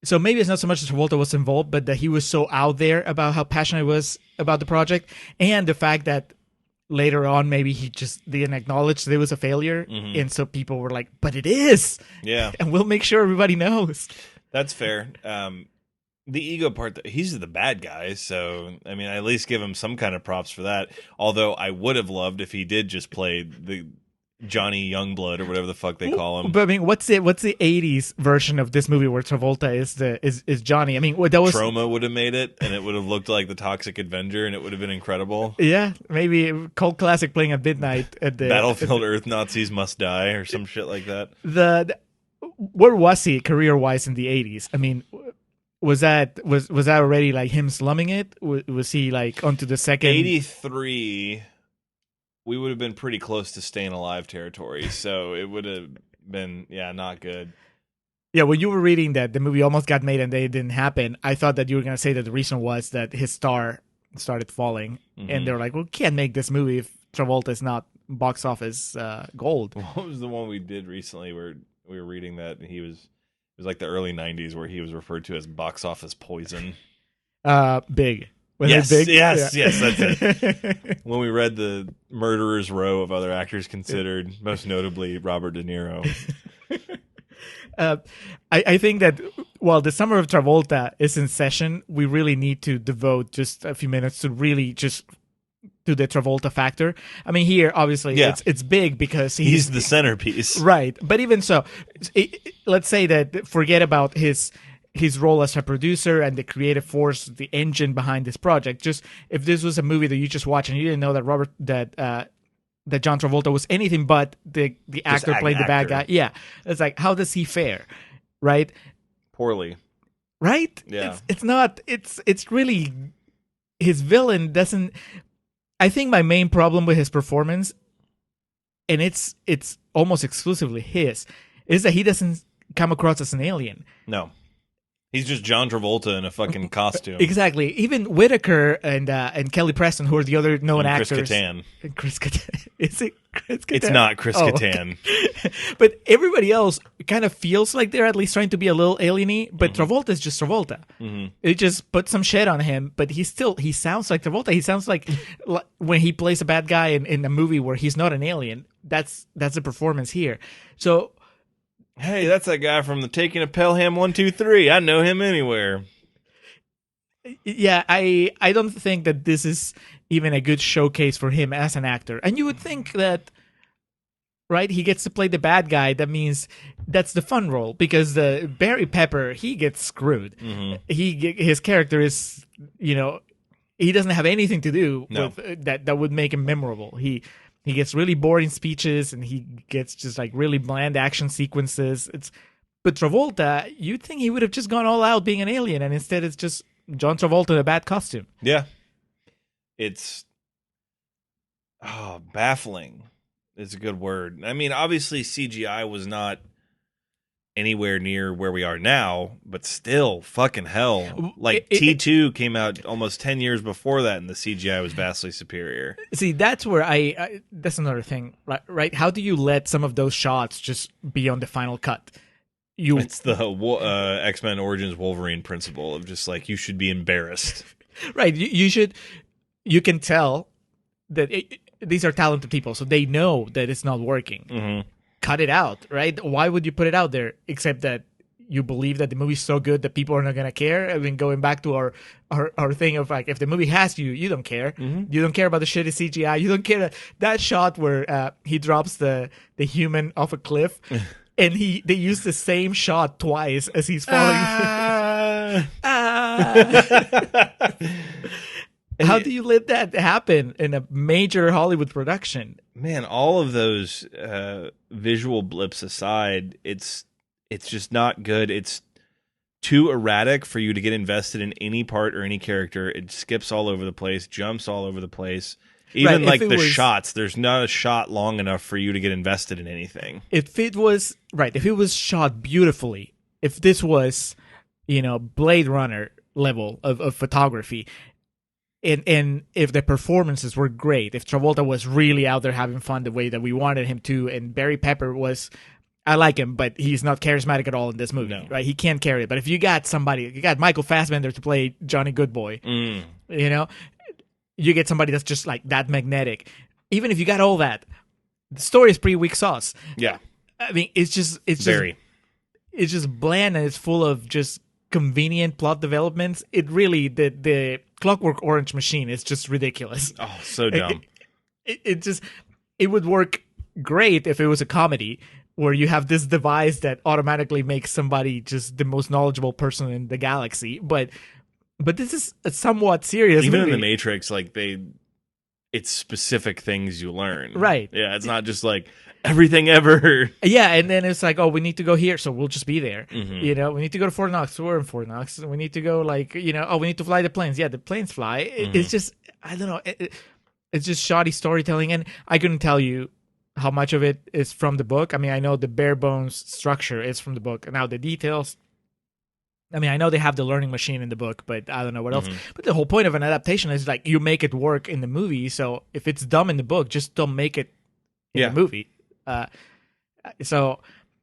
so maybe it's not so much that Travolta was involved, but that he was so out there about how passionate he was about the project, and the fact that later on maybe he just didn't acknowledge that it was a failure, and so people were like, but it is, and we'll make sure everybody knows.
That's fair. The ego part, he's the bad guy, so I mean, I at least give him some kind of props for that, although I would have loved if he did just play the Johnny Youngblood or whatever the fuck they call him.
But I mean, what's the 80s version of this movie where Travolta is Johnny? I mean, that was
Troma would have made it, and it would have looked like the Toxic Avenger, and it would have been incredible.
Yeah, maybe a cult classic playing at midnight at the
Battlefield Earth Nazis Must Die or some shit like that.
Where was he career-wise in the 80s? I mean, was that already like him slumming it? Was he like onto the second
83? We would have been pretty close to staying alive territory, so it would have been, not good.
Yeah, when you were reading that the movie almost got made and it didn't happen, I thought that you were going to say that the reason was that his star started falling, and they were like, well, we can't make this movie if Travolta is not box office gold.
What was the one we did recently where we were reading that it was like the early 90s where he was referred to as box office poison?
Big.
Yes,
big?
yes, that's it. When we read the murderer's row of other actors considered, most notably Robert De Niro.
I think that while the summer of Travolta is in session, we really need to devote just a few minutes to really just to the Travolta factor. I mean, here, obviously, it's big because
he's the centerpiece.
Right. But even so, let's say that forget about his role as a producer and the creative force, the engine behind this project. Just if this was a movie that you just watched and you didn't know that John Travolta was anything but the actor playing the bad guy. Yeah. It's like, how does he fare? Right?
Poorly.
Right?
Yeah.
It's really, his villain doesn't, I think my main problem with his performance, and it's almost exclusively his, is that he doesn't come across as an alien.
No. He's just John Travolta in a fucking costume.
Exactly. Even Whitaker and Kelly Preston, who are the other known actors.
Chris Kattan.
Chris Kattan. Is it Chris Kattan?
It's not Chris Kattan.
Okay. But everybody else kind of feels like they're at least trying to be a little alien-y, but Travolta is just Travolta. It just put some shit on him, but he sounds like Travolta. He sounds like when he plays a bad guy in a movie where he's not an alien. That's the performance here. So,
hey, that's that guy from the Taking of Pelham 123. I know him anywhere.
Yeah, I don't think that this is even a good showcase for him as an actor. And you would think that, right, he gets to play the bad guy. That means that's the fun role, because the Barry Pepper, he gets screwed. His character is, he doesn't have anything to do with that would make him memorable. He gets really boring speeches, and he gets just like really bland action sequences. But Travolta, you'd think he would have just gone all out being an alien, and instead it's just John Travolta in a bad costume.
Yeah. It's baffling is a good word. I mean, obviously CGI was not anywhere near where we are now, but still, fucking hell. Like, T2 came out almost 10 years before that, and the CGI was vastly superior.
See, that's where that's another thing, right? How do you let some of those shots just be on the final cut?
It's the X-Men Origins Wolverine principle of just like, you should be embarrassed.
Right. You can tell that these are talented people, so they know that it's not working.
Mm-hmm.
Cut it out, right? Why would you put it out there except that you believe that the movie's so good that people are not going to care? I mean, going back to our thing of like, if the movie has you don't care.
Mm-hmm.
You don't care about the shitty CGI. You don't care that shot where he drops the human off a cliff. And they use the same shot twice as he's falling. How do you let that happen in a major Hollywood production?
Man, all of those visual blips aside, it's just not good. It's too erratic for you to get invested in any part or any character. It skips all over the place, jumps all over the place. Even like the shots, there's not a shot long enough for you to get invested in anything. If it was
shot beautifully, if this was, Blade Runner level of photography, and if the performances were great, if Travolta was really out there having fun the way that we wanted him to, and Barry Pepper was, I like him, but he's not charismatic at all in this movie, right? He can't carry it. But if you got Michael Fassbender to play Johnny Goodboy, you get somebody that's just like that magnetic. Even if you got all that, the story is pretty weak sauce.
Yeah.
I mean, it's just bland, and it's full of just convenient plot developments. It really, the Clockwork Orange machine is just ridiculous.
Oh, so dumb.
It would work great if it was a comedy where you have this device that automatically makes somebody just the most knowledgeable person in the galaxy. But this is a somewhat serious
Even
movie.
in the Matrix, like it's specific things you learn.
Right.
Yeah, it's not just like everything ever.
Yeah, and then it's like, oh, we need to go here, so we'll just be there.
Mm-hmm.
We need to go to Fort Knox, so we're in Fort Knox. We need to go we need to fly the planes. Yeah, the planes fly.
Mm-hmm.
It's just, I don't know, it's just shoddy storytelling, and I couldn't tell you how much of it is from the book. I mean, I know the bare bones structure is from the book. Now the details, I mean, I know they have the learning machine in the book, but I don't know what else. But the whole point of an adaptation is like you make it work in the movie. So if it's dumb in the book, just don't make it in the movie. So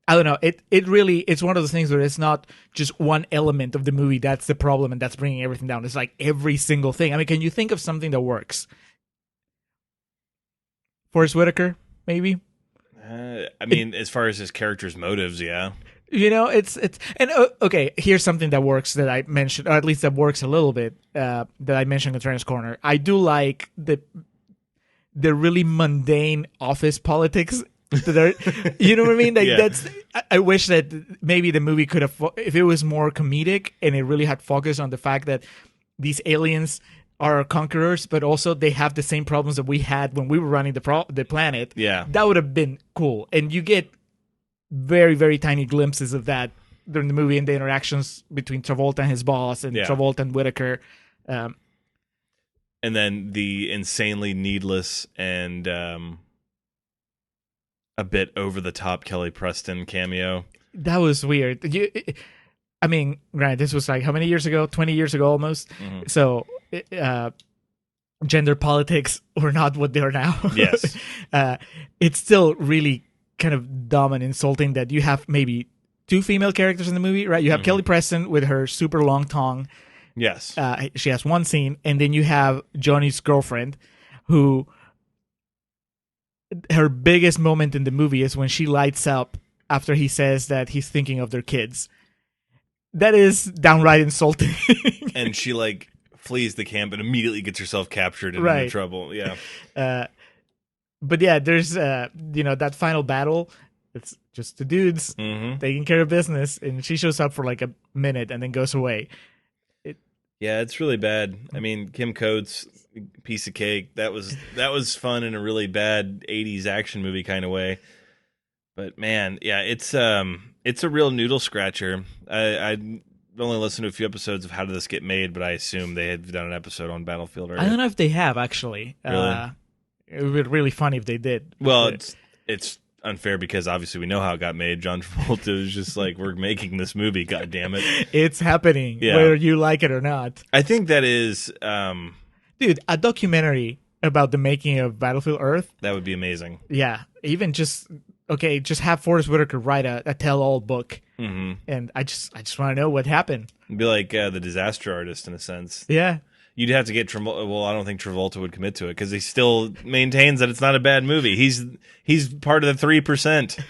I don't know. It really, it's one of those things where it's not just one element of the movie that's the problem and that's bringing everything down. It's like every single thing. I mean, can you think of something that works? Forrest Whitaker, maybe.
I mean, as far as his character's motives, yeah.
Okay, here's something that works that I mentioned, or at least that works a little bit, that I mentioned in Contrarians Corner. I do like the really mundane office politics. That are, you know what I mean? Like I wish that maybe the movie could have, if it was more comedic and it really had focused on the fact that these aliens are conquerors, but also they have the same problems that we had when we were running the planet.
Yeah,
that would have been cool. And you get very, very tiny glimpses of that during the movie and the interactions between Travolta and his boss and Travolta and Whitaker.
And then the insanely needless and a bit over-the-top Kelly Preston cameo.
That was weird. I mean, granted, this was like how many years ago? 20 years ago almost. Mm-hmm. So gender politics were not what they are now.
Yes.
It's still really kind of dumb and insulting that you have maybe two female characters in the movie, right? You have Kelly Preston with her super long tongue.
Yes.
She has one scene, and then you have Johnny's girlfriend, who her biggest moment in the movie is when she lights up after he says that he's thinking of their kids. That is downright insulting.
And she like flees the camp and immediately gets herself captured and into trouble. Yeah.
But yeah, there's that final battle. It's just the dudes taking care of business, and she shows up for like a minute and then goes away.
Yeah, it's really bad. I mean, Kim Coates, piece of cake. That was fun in a really bad 80s action movie kind of way. But man, yeah, it's a real noodle scratcher. I only listened to a few episodes of How Did This Get Made, but I assume they had done an episode on Battlefield already.
I don't know if they have actually.
Really?
It would be really funny if they did.
Well, it's unfair because obviously we know how it got made. John Travolta is just like, we're making this movie, god damn it.
It's happening, whether you like it or not.
I think that is
dude, a documentary about the making of Battlefield Earth.
That would be amazing.
Yeah, even just have Forrest Whitaker write a tell-all book, and I just want to know what happened.
It'd be like the disaster artist in a sense.
Yeah.
You'd have to get Travolta. Well, I don't think Travolta would commit to it because he still maintains that it's not a bad movie. He's part of the 3%.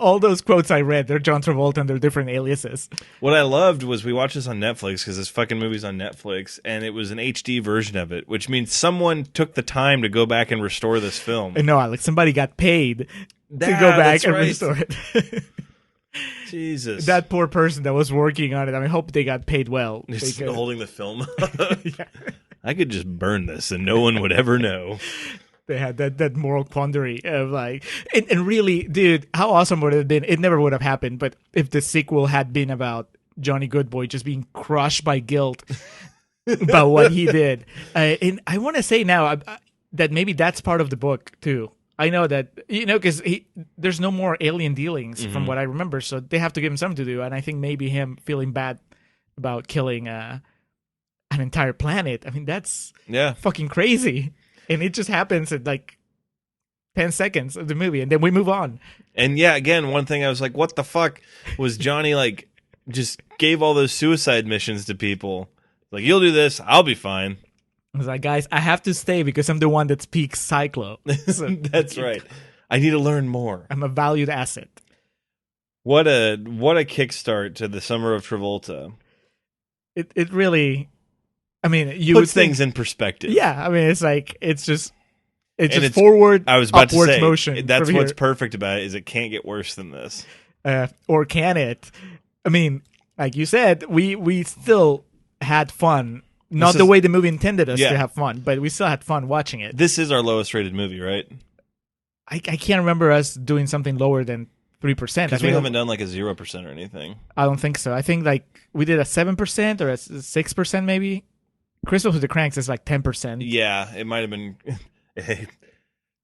All those quotes I read, they're John Travolta and they're different aliases.
What I loved was we watched this on Netflix because this fucking movie's on Netflix, and it was an HD version of it, which means someone took the time to go back and restore this film.
No, Alex, somebody got paid to go back and restore it.
Jesus.
That poor person that was working on it. I mean, I hope they got paid well.
Just holding the film. Yeah. I could just burn this and no one would ever know.
They had that moral quandary of like, and really, dude, how awesome would it have been? It never would have happened, but if the sequel had been about Johnny Goodboy just being crushed by guilt about what he did. And I want to say now that maybe that's part of the book too. I know that, because there's no more alien dealings from what I remember, so they have to give him something to do. And I think maybe him feeling bad about killing an entire planet. I mean, that's fucking crazy. And it just happens in like 10 seconds of the movie, and then we move on. And
yeah, again, one thing I was like, what the fuck was Johnny like just gave all those suicide missions to people? Like, you'll do this, I'll be fine.
I was like, guys, I have to stay because I'm the one that speaks Cyclo. So,
that's right. I need to learn more.
I'm a valued asset.
What a kickstart to the summer of Travolta.
It really, I mean, you
puts things in perspective.
Yeah, I mean, it's just forward.
I was about to say
motion.
That's what's perfect about it is it can't get worse than this.
Or can it? I mean, like you said, we still had fun. Not the way the movie intended us to have fun, but we still had fun watching it.
This is our lowest rated movie, right?
I can't remember us doing something lower than 3%.
Because we haven't done like a 0% or anything.
I don't think so. I think like we did a 7% or a 6% maybe. Christmas with the Cranks is like 10%.
Yeah, it might have been.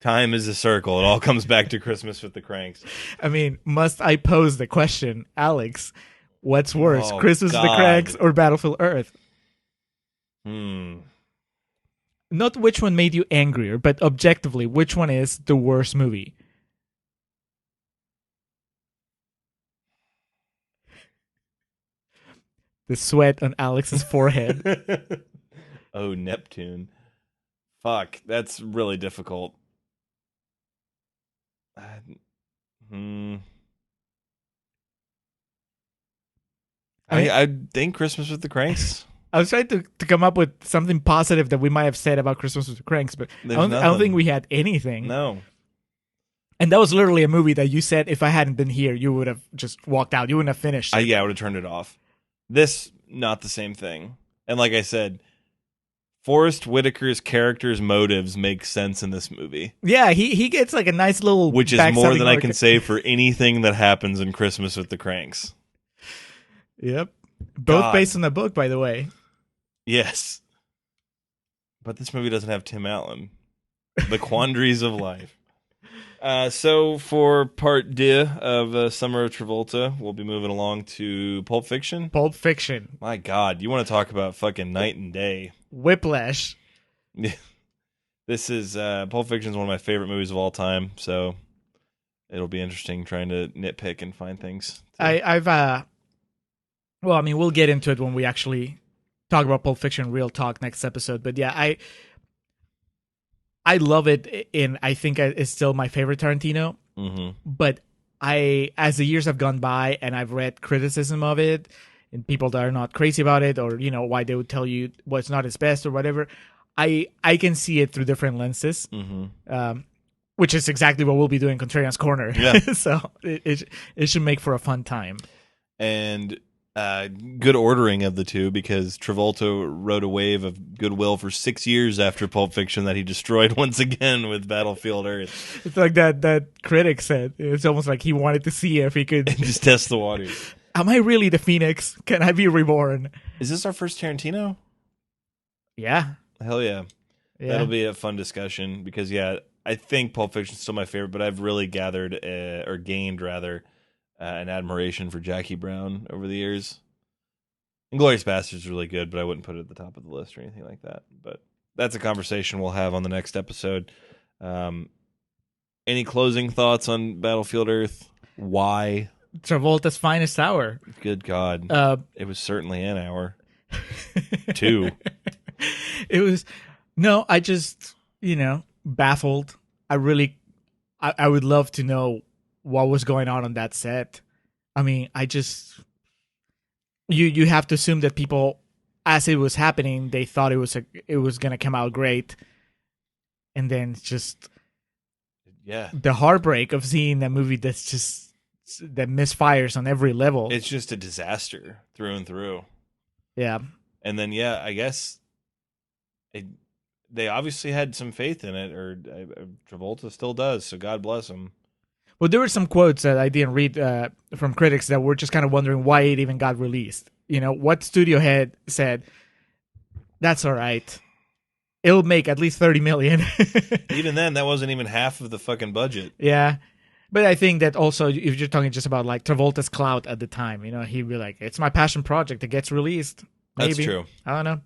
Time is a circle. It all comes back to Christmas with the Cranks.
I mean, must I pose the question, Alex? What's worse, Christmas with the Cranks or Battlefield Earth? Not which one made you angrier, but objectively, which one is the worst movie? The sweat on Alex's forehead.
Oh, Neptune. Fuck, that's really difficult. I think Christmas with the Cranks.
I was trying to come up with something positive that we might have said about Christmas with the Cranks, but I don't think we had anything.
No.
And that was literally a movie that you said if I hadn't been here, you would have just walked out. You wouldn't have finished it.
I would have turned it off. This, not the same thing. And like I said, Forrest Whitaker's character's motives make sense in this movie.
Yeah, he gets like a nice little...
Which is more than I can say for anything that happens in Christmas with the Cranks.
Yep. Both based on the book, by the way.
Yes. But this movie doesn't have Tim Allen. The quandaries of life. So for part 2 of Summer of Travolta, we'll be moving along to Pulp Fiction.
Pulp Fiction.
My God, you want to talk about fucking night and day.
Whiplash.
This is Pulp Fiction is one of my favorite movies of all time, so it'll be interesting trying to nitpick and find things.
Well, I mean, we'll get into it when we actually talk about Pulp Fiction real talk next episode. But yeah, I love it, and I think it's still my favorite Tarantino.
Mm-hmm.
But as the years have gone by and I've read criticism of it, and people that are not crazy about it, or why they would tell you what's not his best or whatever. I can see it through different lenses, which is exactly what we'll be doing Contrarians Corner.
Yeah.
So it should make for a fun time.
And good ordering of the two, because Travolta rode a wave of goodwill for 6 years after Pulp Fiction that he destroyed once again with Battlefield Earth.
It's like that critic said. It's almost like he wanted to see if he could
Just test the waters.
Am I really the Phoenix? Can I be reborn?
Is this our first Tarantino?
Yeah.
Hell yeah. That'll be a fun discussion, because I think Pulp Fiction's still my favorite, but I've really gained an admiration for Jackie Brown over the years. Inglourious Basterds is really good, but I wouldn't put it at the top of the list or anything like that. But that's a conversation we'll have on the next episode. Any closing thoughts on Battlefield Earth? Why?
Travolta's finest hour.
Good God. It was certainly an hour. 2.
It was... No, I just, baffled. I would love to know what was going on that set. I mean, you have to assume that people, as it was happening, they thought it was going to come out great. And then just the heartbreak of seeing that movie that misfires on every level.
It's just a disaster through and through.
Yeah.
And then, I guess they obviously had some faith in it, or Travolta still does, so God bless him.
Well, there were some quotes that I didn't read from critics that were just kind of wondering why it even got released. What studio head said, that's all right. It'll make at least $30 million.
Even then, that wasn't even half of the fucking budget.
Yeah. But I think that also, if you're talking just about like Travolta's clout at the time, he'd be like, it's my passion project that gets released. Maybe.
That's true.
I don't know.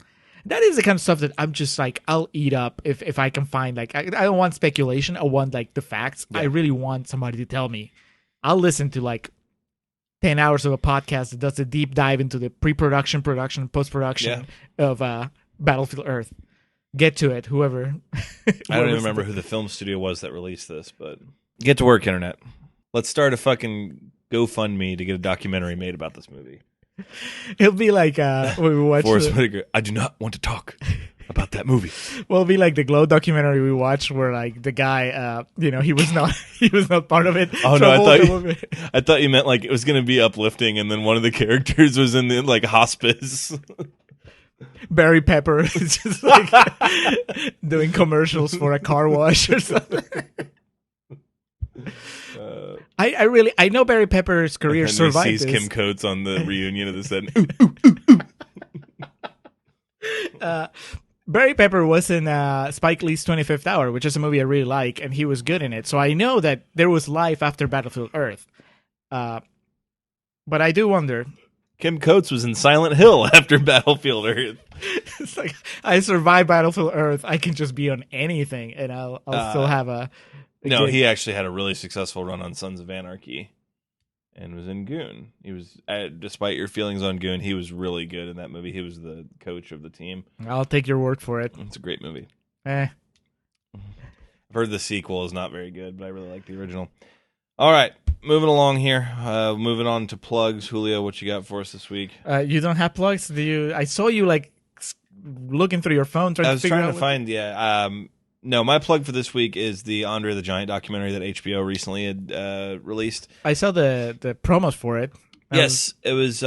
That is the kind of stuff that I'm just like, I'll eat up if I can find, like, I don't want speculation. I want, like, the facts. Yeah. I really want somebody to tell me. I'll listen to, like, 10 hours of a podcast that does a deep dive into the pre-production, production, post-production of Battlefield Earth. Get to it, whoever.
I don't even remember who the film studio was that released this, but get to work, Internet. Let's start a fucking GoFundMe to get a documentary made about this movie.
It'll be like when we watched
Forrest Whitaker. I do not want to talk about that movie.
Well, it'll be like the Glow documentary we watched, where like the guy, he was not part of it.
Oh no, I thought you meant like it was going to be uplifting, and then one of the characters was in the like hospice.
Barry Pepper is just like doing commercials for a car wash or something. I know Barry Pepper's career survived
he sees Kim Coates on the reunion of the set.
Barry Pepper was in Spike Lee's 25th Hour, which is a movie I really like, and he was good in it. So I know that there was life after Battlefield Earth. But I do wonder.
Kim Coates was in Silent Hill after Battlefield Earth.
It's like, I survived Battlefield Earth. I can just be on anything, and I'll still have a
No, he actually had a really successful run on Sons of Anarchy and was in Goon. He was, despite your feelings on Goon, he was really good in that movie. He was the coach of the team.
I'll take your word for it.
It's a great movie.
I've
heard the sequel is not very good, but I really like the original. All right, moving along here. Moving on to plugs. Julio, what you got for us this week?
You don't have plugs? Do you? I saw you like looking through your phone trying to figure out.
I was trying to find, no, my plug for this week is the Andre the Giant documentary that HBO recently had released.
I saw the promos for it.
Yes, it was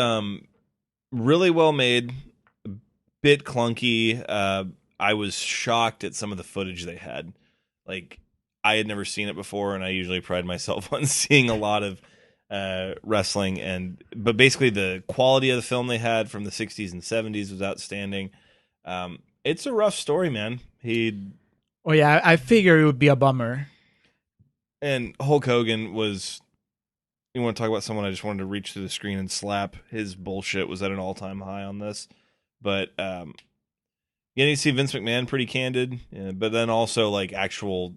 really well made, a bit clunky. I was shocked at some of the footage they had. Like, I had never seen it before, and I usually pride myself on seeing a lot of wrestling. But basically, the quality of the film they had from the 60s and 70s was outstanding. It's a rough story, man.
Oh, yeah, I figure it would be a bummer.
And Hulk Hogan was... You want to talk about someone I just wanted to reach through the screen and slap? His bullshit was at an all-time high on this. But you see Vince McMahon pretty candid, but then also like actual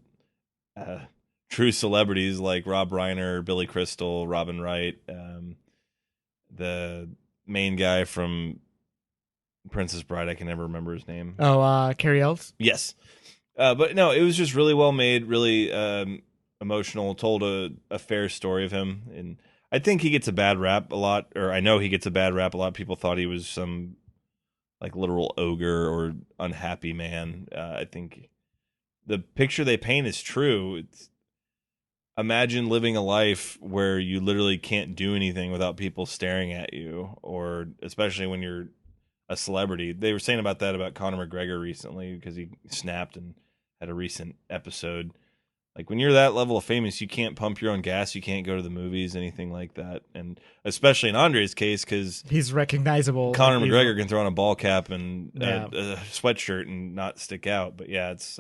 true celebrities like Rob Reiner, Billy Crystal, Robin Wright, the main guy from Princess Bride, I can never remember his name.
Oh, Cary Elves?
Yes. But no, it was just really well made, really emotional, told a fair story of him. And I think he gets a bad rap a lot, or I know he gets a bad rap a lot. People thought he was some like literal ogre or unhappy man. I think the picture they paint is true. Imagine living a life where you literally can't do anything without people staring at you, or especially when you're a celebrity. They were saying about that about Conor McGregor recently because he snapped and had a recent episode. Like when you're that level of famous, you can't pump your own gas, you can't go to the movies, anything like that. And especially in Andre's case, because
he's recognizable.
Conor McGregor can throw on a ball cap and
Yeah.
a sweatshirt and not stick out. But yeah, it's.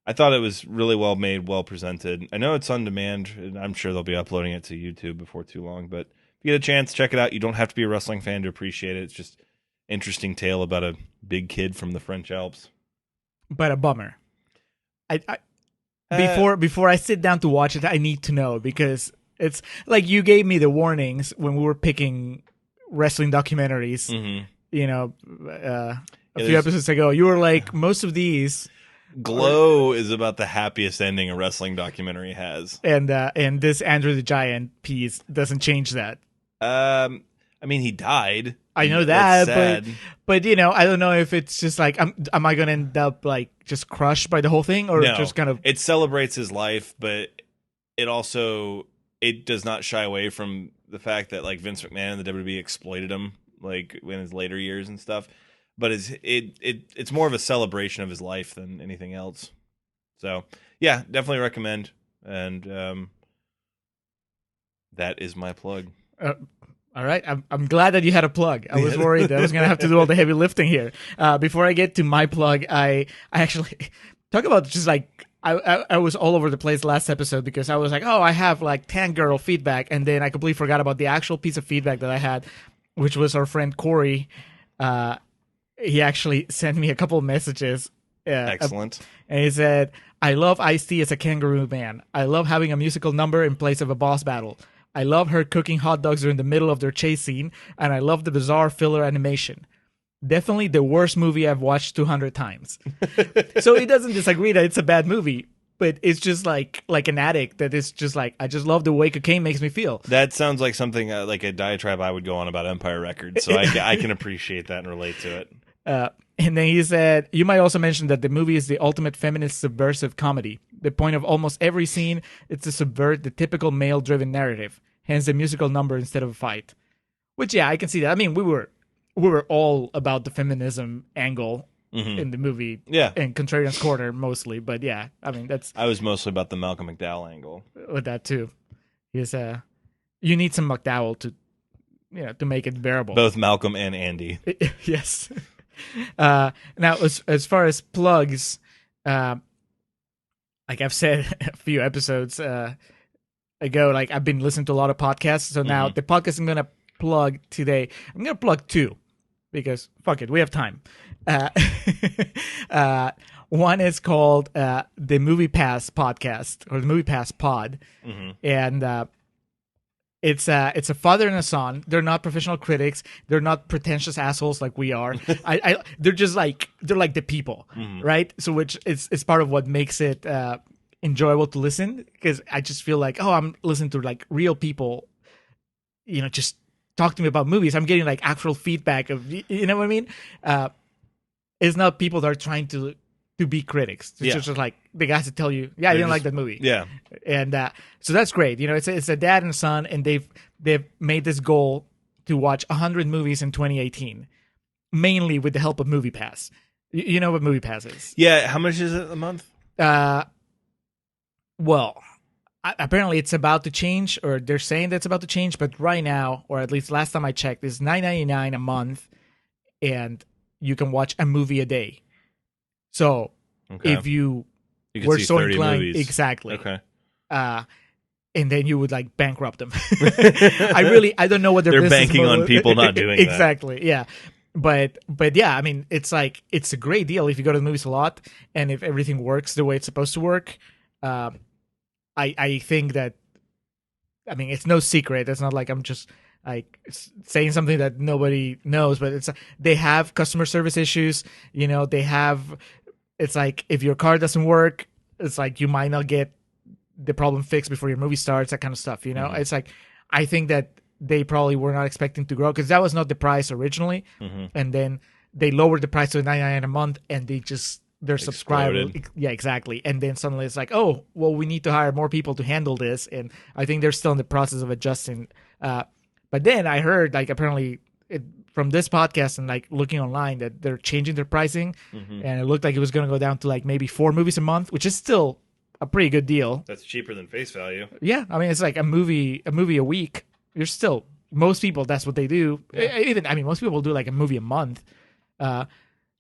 I thought it was really well made, well presented. I know it's on demand, and I'm sure they'll be uploading it to YouTube before too long. But if you get a chance, check it out. You don't have to be a wrestling fan to appreciate it. It's just interesting tale about a big kid from the French Alps.
But a bummer. I
Uh,
before I sit down to watch it, I need to know, because it's like you gave me the warnings when we were picking wrestling documentaries.
mhm.
You know, a few
there's-
episodes ago, you were like, most of these,
Glow is about the happiest ending a wrestling documentary has.
and this Andrew the Giant piece doesn't change that.
I mean, he died.
I know
That's
that,
sad.
but you know, I don't know if it's just like, am I gonna end up like just crushed by the whole thing, or
No.
just kind of
It celebrates his life, but it does not shy away from the fact that like Vince McMahon and the WWE exploited him like in his later years and stuff. But it's more of a celebration of his life than anything else. So yeah, definitely recommend. And that is my plug.
All right, I'm glad that you had a plug. I was worried that I was going to have to do all the heavy lifting here. Before I get to my plug, I actually talk about just like I was all over the place last episode because I was like, oh, I have like tangirl feedback, and then I completely forgot about the actual piece of feedback that I had, which was our friend Corey. He actually sent me a couple of messages.
Excellent.
And he said, I love Ice-T as a kangaroo man. I love having a musical number in place of a boss battle. I love her cooking hot dogs during the middle of their chase scene, and I love the bizarre filler animation. Definitely the worst movie I've watched 200 times. So he doesn't disagree that it's a bad movie, but it's just like an addict that is just like, I just love the way cocaine makes me feel.
That sounds like something like a diatribe I would go on about Empire Records. So I can appreciate that and relate to it.
And then he said, you might also mention that the movie is the ultimate feminist subversive comedy. The point of almost every scene is to subvert the typical male-driven narrative, hence the musical number instead of a fight. Which, yeah, I can see that. I mean, we were all about the feminism angle in the movie.
Yeah.
In Contrarians Corner, mostly. But, yeah, I mean,
I was mostly about the Malcolm McDowell angle.
with that, too. Is you need some McDowell to make it bearable.
Both Malcolm and Andy.
Yes. Now, as far as plugs, like I've said a few episodes ago, like I've been listening to a lot of podcasts. So now the podcast I'm gonna plug today, I'm gonna plug two because fuck it, we have time. One is called the Movie Pass Podcast, or the Movie Pass Pod, and it's a father and a son. They're not professional critics. They're not pretentious assholes like we are. They're just like the people, right? So which is part of what makes it enjoyable to listen, because I just feel like, oh, I'm listening to like real people, just talk to me about movies. I'm getting like actual feedback of, you know what I mean? It's not people that are trying to be critics. It's just like the guys that tell you, I didn't like that movie.
Yeah.
And so that's great. It's a dad and son, and they've made this goal to watch 100 movies in 2018, mainly with the help of Movie Pass. You know what Movie Pass is?
Yeah. How much is it a month?
Well, apparently it's about to change, or they're saying that's about to change. But right now, or at least last time I checked, it's $9.99 a month, and you can watch a movie a day. So if you
can
were
see
so
30
inclined,
movies.
exactly.
Okay.
And then you would like bankrupt them. I don't know what their
They're
business
banking
model-
on people not doing that.
Exactly. Yeah. But yeah, I mean, it's a great deal if you go to the movies a lot, and if everything works the way it's supposed to work. I think that, I mean, it's no secret. It's not like I'm just like saying something that nobody knows, but they have customer service issues. It's like if your car doesn't work, it's like you might not get the problem fixed before your movie starts, that kind of stuff. It's like, I think that they probably were not expecting to grow, because that was not the price originally. And then they lowered the price to $99 a month, and they just, their subscribers. Yeah, exactly. And then suddenly it's like, oh, well, we need to hire more people to handle this. And I think they're still in the process of adjusting. But then I heard, like, apparently from this podcast and like looking online, that they're changing their pricing. And it looked like it was going to go down to like maybe 4 movies a month, which is still a pretty good deal.
That's cheaper than face value.
Yeah. I mean, it's like a movie a week. You're still, most people, that's what they do. Yeah. Most people do like a movie a month.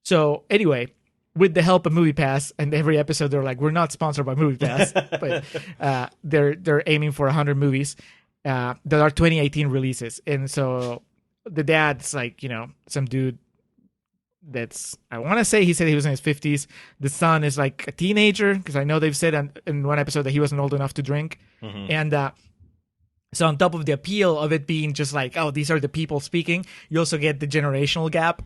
So anyway, with the help of MoviePass, and every episode they're like, we're not sponsored by MoviePass, but they're aiming for 100 movies that are 2018 releases. And so the dad's like, some dude that's, I want to say he said he was in his 50s. The son is like a teenager, because I know they've said in one episode that he wasn't old enough to drink. And so on top of the appeal of it being just like, oh, these are the people speaking, you also get the generational gap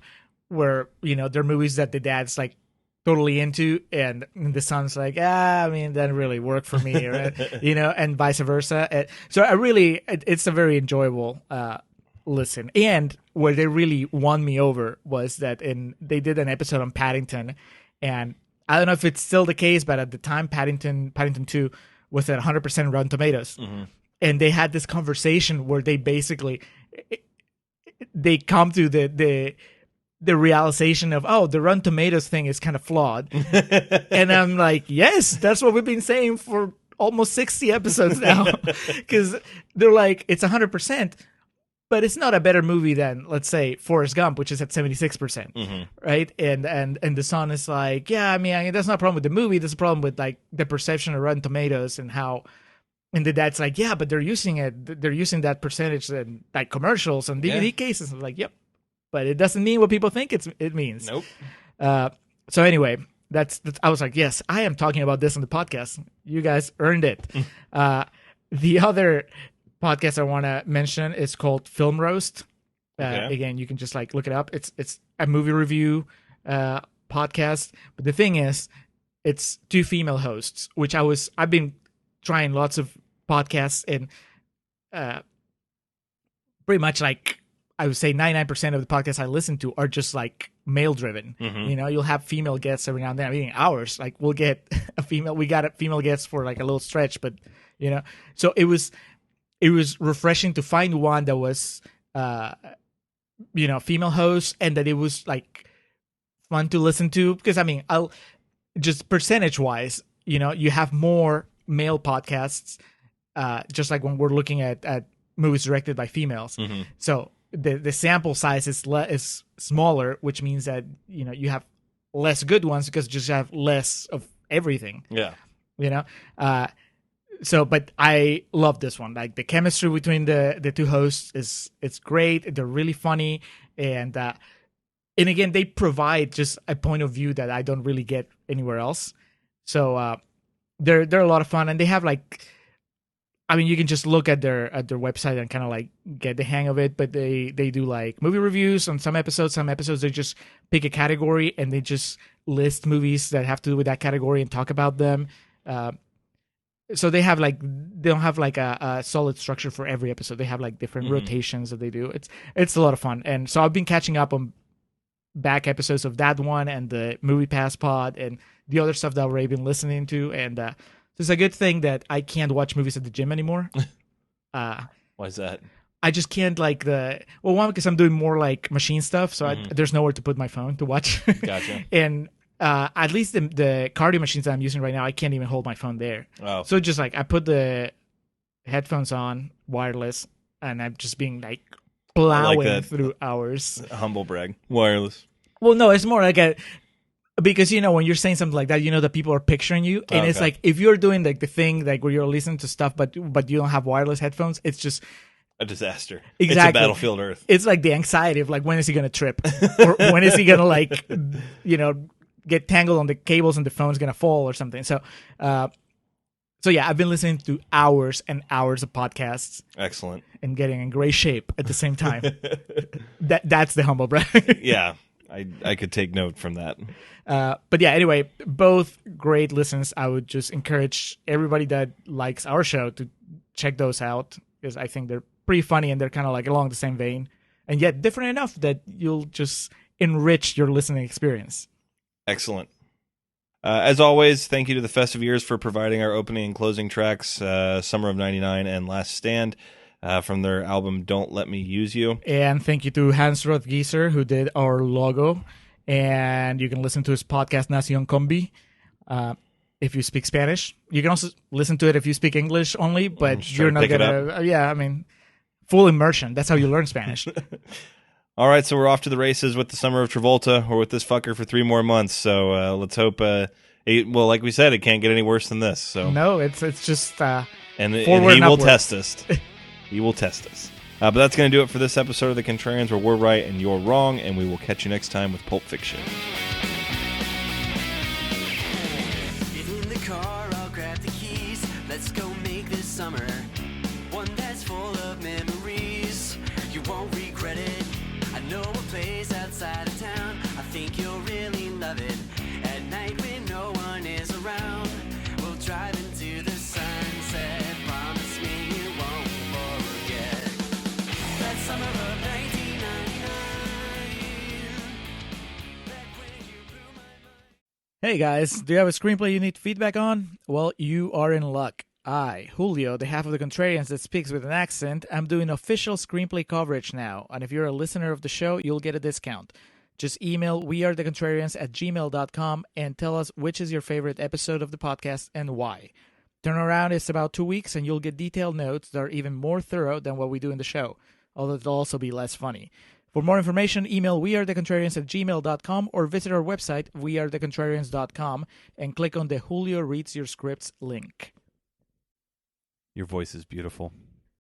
where, there are movies that the dad's like totally into, and the son's like, that didn't really work for me, right? And vice versa. So it's a very enjoyable listen. And where they really won me over was that they did an episode on Paddington, and I don't know if it's still the case, but at the time, Paddington 2 was at 100% Rotten Tomatoes. And they had this conversation where they basically, they come to the realization of, oh, the Rotten Tomatoes thing is kind of flawed. And I'm like, yes, that's what we've been saying for almost 60 episodes now. Because they're like, it's 100%, but it's not a better movie than, let's say, Forrest Gump, which is at 76%, right? And the son is like, yeah, that's not a problem with the movie. That's a problem with like the perception of Rotten Tomatoes and how. And the dad's like, yeah, but they're using that percentage in like commercials and DVD cases. I'm like, yep, but it doesn't mean what people think it means.
Nope.
So anyway, that's I was like, yes, I am talking about this on the podcast. You guys earned it. The other podcast I want to mention is called Film Roast. Again, you can just like look it up. It's a movie review podcast. But the thing is, it's 2 female hosts, which I've been trying lots of podcasts, and pretty much like I would say 99% of the podcasts I listen to are just like male driven. You'll have female guests every now and then. Ours, like we got a female guest for like a little stretch, but so it was refreshing to find one that was female host, and that it was like fun to listen to, because I'll just percentage wise, you have more male podcasts, just like when we're looking at movies directed by females. So the sample size is smaller, which means that you have less good ones because you just have less of everything. So but I love this one. Like the chemistry between the 2 hosts it's great. They're really funny, and again, they provide just a point of view that I don't really get anywhere else. So they're a lot of fun, and they have like, you can just look at their website and kind of like get the hang of it. But they do like movie reviews on some episodes. Some episodes they just pick a category and they just list movies that have to do with that category and talk about them. So they don't have like a solid structure for every episode. They have like different rotations that they do. It's a lot of fun, and so I've been catching up on back episodes of that one and the MoviePass pod and the other stuff that I've already been listening to. And it's a good thing that I can't watch movies at the gym anymore.
Why is that?
I just can't like one, because I'm doing more like machine stuff, so there's nowhere to put my phone to watch.
Gotcha.
And at least the cardio machines that I'm using right now, I can't even hold my phone there.
Oh.
So just like I put the headphones on, wireless, and I'm just being like plowing through hours.
Humble brag. Wireless.
Well, no, it's more like because when you're saying something like that, that people are picturing you, and it's like if you're doing like the thing like where you're listening to stuff, but you don't have wireless headphones, it's just
a disaster.
Exactly.
It's a Battlefield Earth.
It's like the anxiety of like, when is he gonna trip, or when is he gonna like get tangled on the cables and the phone's gonna fall or something. So yeah, I've been listening to hours and hours of podcasts.
Excellent.
And getting in great shape at the same time. That's the humble brag.
Yeah, I could take note from that.
But yeah, anyway, both great listens. I would just encourage everybody that likes our show to check those out, because I think they're pretty funny, and they're kind of like along the same vein, and yet different enough that you'll just enrich your listening experience.
Excellent. As always, thank you to the Festive Years for providing our opening and closing tracks, Summer of 99 and Last Stand, from their album Don't Let Me Use You.
And thank you to Hans Rothgieser, who did our logo. And you can listen to his podcast, Nación Combi, if you speak Spanish. You can also listen to it if you speak English only, but you're not going to... full immersion. That's how you learn Spanish.
All right, so we're off to the races with the Summer of Travolta. We're with this fucker for 3 more months, so let's hope... like we said, it can't get any worse than this. So
no, it's just...
and he will test us. He will test us. But that's going to do it for this episode of The Contrarians, where we're right and you're wrong, and we will catch you next time with Pulp Fiction.
Get in the car, I'll grab the keys. Let's go make this summer one that's full of memories. You won't regret it. I know a place outside of town. I think you'll really love it. At night when no one is around, we'll drive into the sunset. Promise me you won't forget that summer of 1999. Back when you blew my mind.
Hey guys, do you have a screenplay you need feedback on? Well, you are in luck. I, Julio, the half of the Contrarians that speaks with an accent, I'm doing official screenplay coverage now, and if you're a listener of the show, you'll get a discount. Just email wearethecontrarians@gmail.com and tell us which is your favorite episode of the podcast and why. Turnaround is about 2 weeks, and you'll get detailed notes that are even more thorough than what we do in the show, although it'll also be less funny. For more information, email wearethecontrarians@gmail.com or visit our website, wearethecontrarians.com, and click on the Julio Reads Your Scripts link.
Your voice is beautiful.